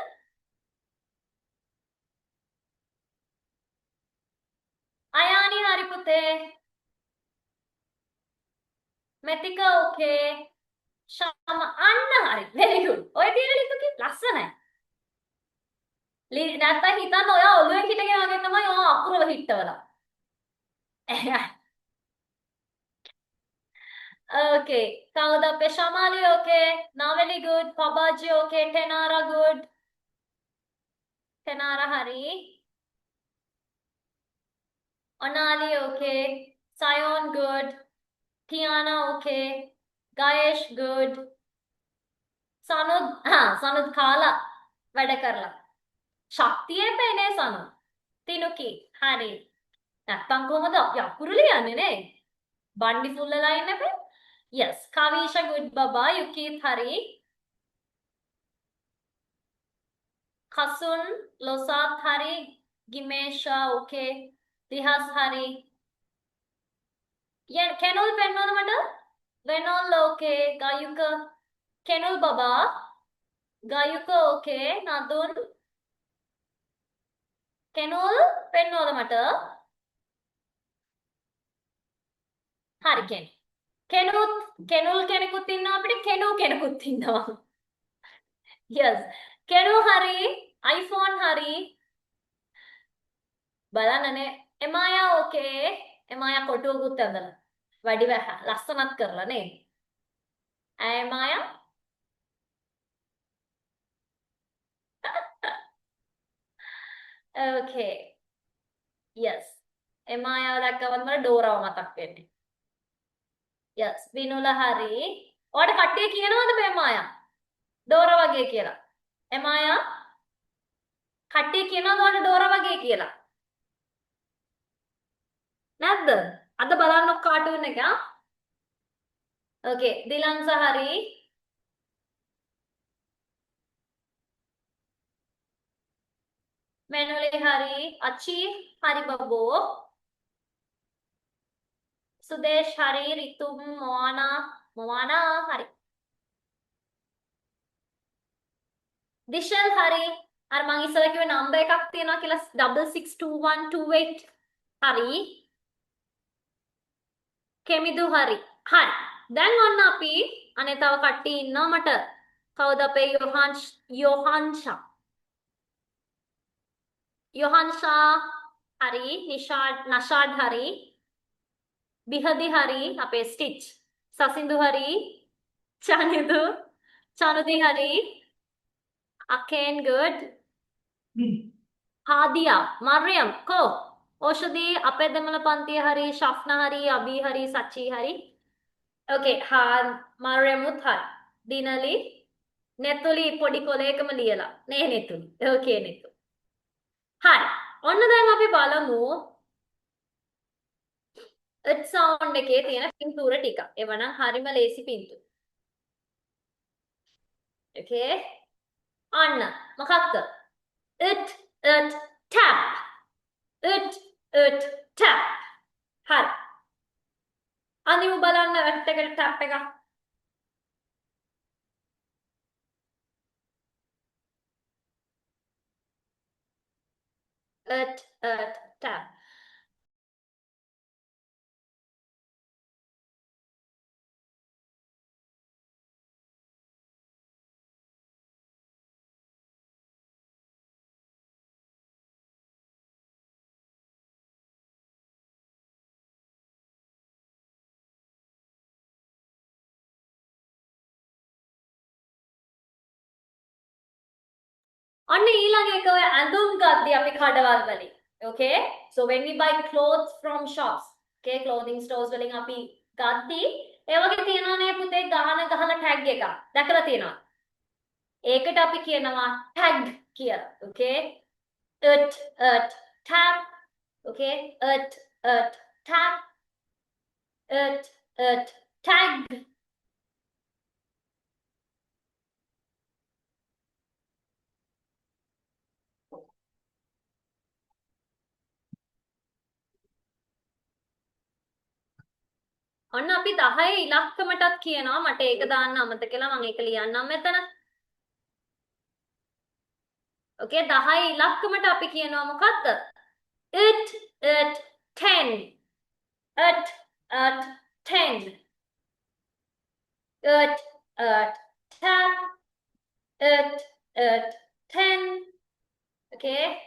අයානි හරි පුතේ. මෙතික ඕකේ. ශම අන්න හරි. very good. ඔය තියෙන ලිතුකි ලස්සනයි. නැත්තම් හිතන්න ඔයා ඔළුවෙන් හිටගෙන වගේ තමයි ඔය අකුරව හිටවලා. Okay. Kawuda appe Shamali okay. Naveli good. Pabaji okay. Tenara good. Tenara hari. Onali okay. Sion good. Tiana okay. Gayesh good. Sanud Sanud kala වැඩ කරලා. ශක්තියෙන් එන්නේ සනු. තිනුකි. හරි. නැත්තම් කොහමද අපි අකුරු ලියන්නේ නේ? බණ්ඩි ෆුල්ලලා ඉන්න බෑ. Yes. Kavisha good baba. Yukit hari. Kasun Losat hari. Gimesha okay. Dihas hari. Yeah, Kenol Penol mata? Venol okay. Gayuka. Kenol baba. Gayuka okay. Nadun. Kenol Penol mata? හරි කෙනෙක්. කෙනුල් කෙනෙකුත් ඉන්නවා අපිට කෙනු කෙනෙකුත් ඉන්නවා. yes. කෙනු හරි iPhone හරි බලන්නනේ එමායා ඕකේ එමායා කොටුවකුත් ඇඳලා වැඩි ලස්සනත් කරලා නේ. එමායා okay. yes. එමායාව දැක්කම මට ඩෝරාව මතක් වෙන්නේ. yes. විනුල හරි. ඔයාලට කට්ටිය කියනවද මේ එමායා? ඩෝරා වගේ කියලා. එමායා කට්ටිය කියනවද ඔයාලට ඩෝරා වගේ කියලා? නැද්ද? අද බලන්න කාටුන් එක. okay. දිලන්ස හරි. මෙනුලි හරි. අචි හරි බබෝ. सुदेश हरी रितुम मोवाना हरी दिशल हरी අර මං ඉස්සර කිව්වේ නම්බර් එකක් තියෙනවා කියලා 662128 හරි කෙමිදු හරි හරි දැන් ඔන්න අපි අනේ තව කට්ටිය ඉන්නවා මට කවුද අපේ යොහන්ෂා හරි නෂාඩ් හරි बिहदी हरी अपे स्टिच ससिंदु हरी चानुदी हरी अकेन गुड हादिया मरियम को औषधि अपे दमल पंती हरी शफना हरी अभी हरी सची हरी ओके हाँ मरियम उथार दिनली नेतुली पोडी कोलेकम लियला ने नेतुली ओके नेतु हाय ඔන්න දැන් අපි බලමු it sound එකේ තියෙන පින්තූර ටික. එවනම් හරිම ලේසි පින්තූර. okay. අන්න මොකක්ද? it tap. it tap. හරි. අනිමු බලන්න it එකට tap එක. it tap. අන්න ඊළඟ එක ඔය ඇඳුම් ගද්දී අපි කඩවල් වලින්. okay. so when we buy clothes from shops, okay, clothing stores වලින් අපි ගද්දී ඒ වගේ තියෙනවා නේ පුතේ ගහන ගහලා tag එකක්. දැකලා තියෙනවා. ඒකට අපි කියනවා tag කියලා. okay. it tag. okay. it tag. it tag. ඔන්න අපි 10 ඉලක්කමටත් කියනවා මට ඒක දාන්න අමතක කළා මම ඒක ලියන්නම් මෙතන. okay 10 ඉලක්කමට අපි කියනවා මොකක්ද? it 10 it 10 it 10 it 10 okay.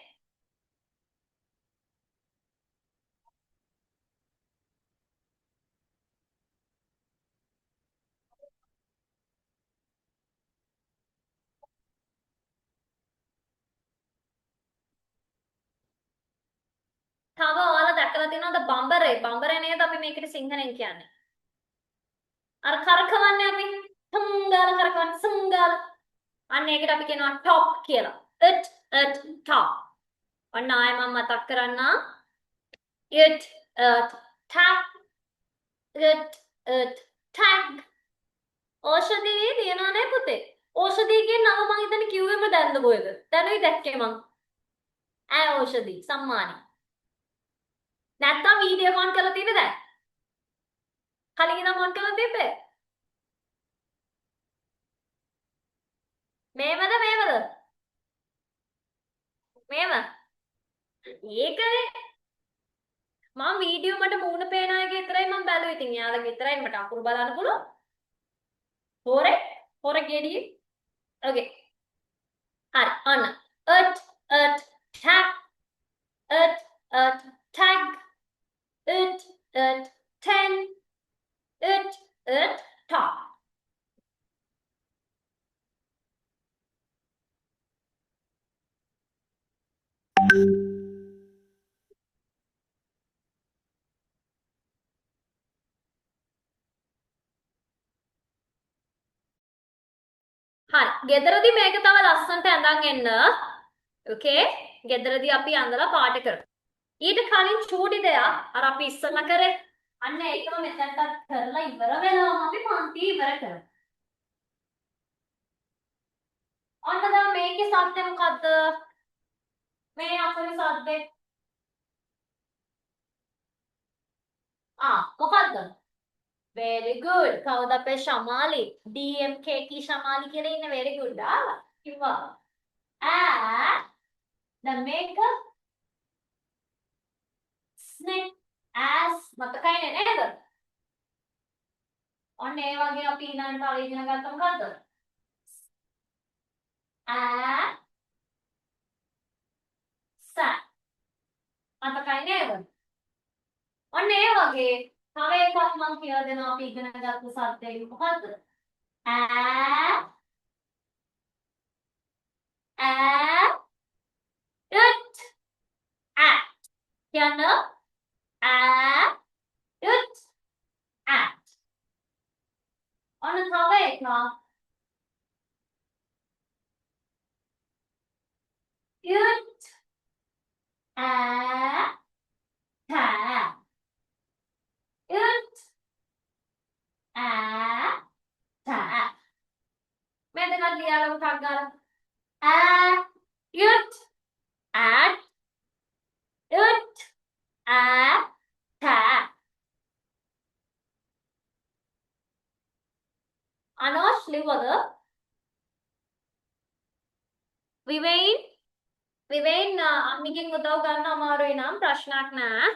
තව ඔයාලා දැකලා තියෙනවද බඹරේ? බඹරේ නේද අපි මේකට සිංහලෙන් කියන්නේ. අර කරකවන්නේ අපි සංගාල කරකවන්නේ සංගාල. අන්න ඒකට අපි කියනවා top කියලා. it top. ඔන්න ආයෙ මම මතක් කරන්නම්. it tap it tag. ඕෂධී තියනවා නේ පුතේ. ඕෂධීගේ නම මං හිතන්නේ කිව්වෙම දැන්ද කොහෙද? දැනුයි දැක්කේ මං. ඕෂධී සම්මානි. නැත්තම් වීඩියෝ කොන් කරලා තියෙන්නේ දැන්. කලින් ඉඳන් ඔන් කරලා තිබ්බේ. මේවද? මේව. ඒකනේ. මම වීඩියෝ මට මූණ පේන අයගේ විතරයි මම බැලුවේ. ඉතින් යාළුවා විතරයි මට අකුරු බලන්න පුළුවන්. හොරේ ගෙඩියේ. ඕකේ. හරි. ඔන්න. it tag it tag it ten it top. හරි. ගෙදරදී මේක තව ලස්සනට ඇඳන් එන්න. ඕකේ. ගෙදරදී අපි ඇඳලා පාට කරමු. ඊට කලින් චූටි දෙයක් අර අපි ඉස්සෙල්ලා කරේ. අන්න ඒකම මෙතනට කරලා ඉවර වෙලාම අපි පන්ති ඉවර කරමු. ඔන්න දැන් මේකේ සද්දේ මොකද්ද? මේ අකුරේ සද්දේ. මොකද්ද? very good. කවුද අපේ ශමාලි? DMK කී ශමාලි කියලා ඉන්නේ very good. කිව්වා. දැන් මේක snake as මතකයිනේ නේද? ඔන්න ඒ වගේ අපි ඊළඟට තව ඉගෙන ගත්ත මොකද්ද? sa මතකයි නේද? ඔන්න ඒ වගේ තව එකක් මම කියලා දෙනවා අපි ඉගෙන ගත්ත සද්දේ මොකද්ද? it කියන්න it at ඔන්න තව එකක් it ta it ta මේ දෙකක් ලියලා උටක් ගන්න it at it ta අනෝෂ් ලිව්වද? විවේන් අම්මිගෙන් උදව් ගන්න අමාරුයි නම් ප්‍රශ්නයක් නෑ.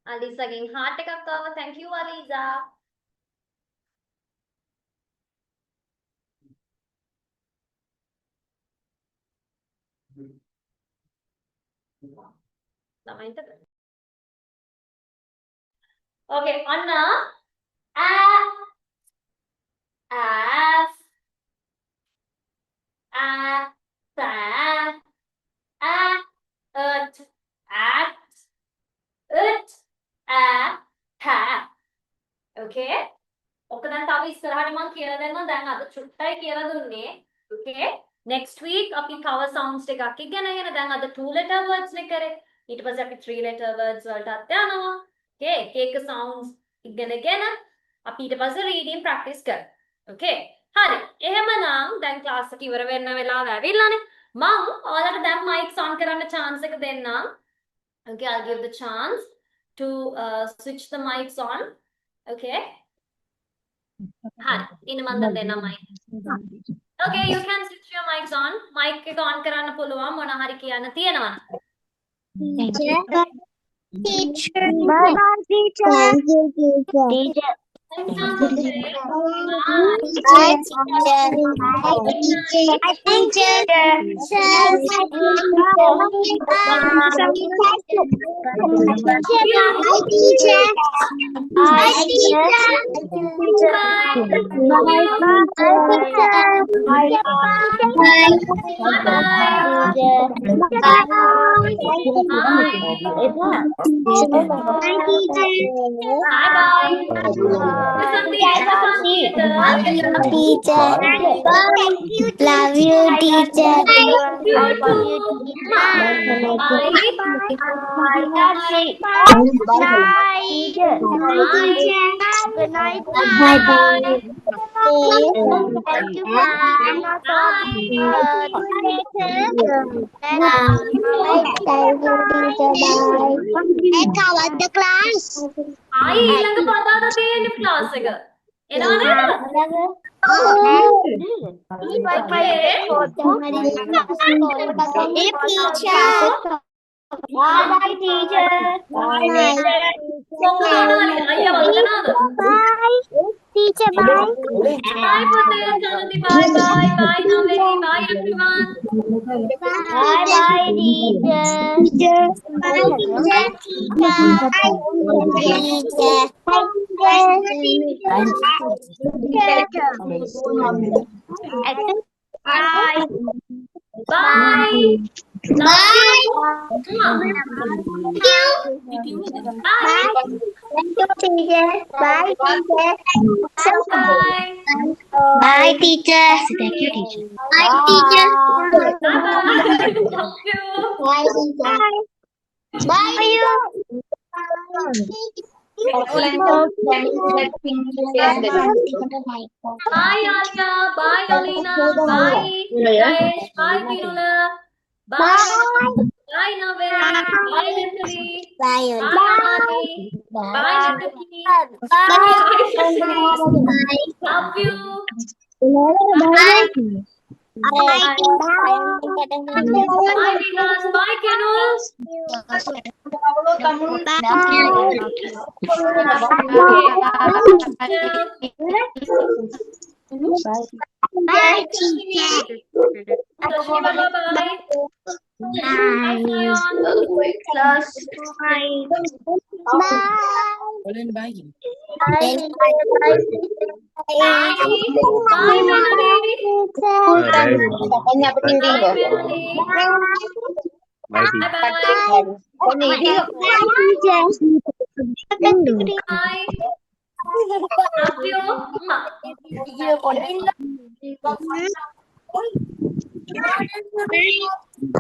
අලිසගෙන් heart එකක් ආවා. thank you අලිසා. ළමයින්ට okay ඔන්න as at it okay ඔක දැන් තව ඉස්සරහට මම කියලා දෙන්නම්. දැන් අද චුට්ටයි කියලා දුන්නේ. okay next week අපි cover sounds ටිකක් ඉගෙනගෙන දැන් අද 2 letter words නේ කරේ. ඊට පස්සේ අපි 3 letter words වලටත් යනවා. okay එක sounds ඉගෙනගෙන අපි ඊට පස්සේ reading practice කරමු. okay හරි. එහෙමනම් දැන් class එක ඉවර වෙන්න වෙලාව ඇවිල්ලානේ. මම ඔයාලට දැන් mics on කරන්න chance එක දෙන්නම්. okay I'll give the chance to switch the mics on. okay හරි. ඉන්න මම දැන් දෙන්නම් mic. okay you can switch your mics on. mic එක on කරන්න පුළුවන් මොන හරි කියන්න තියෙනවා. Teacher. Bye bye, teacher. Thank you, teacher. Teacher. Bye. Bye, teacher. Bye, teacher. Bye, teacher. Bye, teacher. Love you, teacher. Good night. Bye bye. Thank you. Bye. The class. ආයි ඊළඟ පදාට තියෙන ක්ලාස් එක. එනවා නේද? Bye, teacher. Bye, අයියා වදනවද? Bye, teacher. Bye. Bye පුතේ ජනති bye bye bye නවලි bye everyone. Bye, bye, teacher. Bye, teacher. Bye. Bye. Bye, teacher. Thank you, teacher. Bye, teacher. Bye, teacher. Bye, you. Bye Alia, bye Alina, bye Jayesh, bye Kirula, bye bye Navel, bye Natalie, Bye. bye Amani, bye Nataki, love you. Bye. Bye Vikas, bye Kenus. Bye, teacher. Shiva, bye bye. Bye Sayan. Bye Melody. Bye bye. Love you. Bye.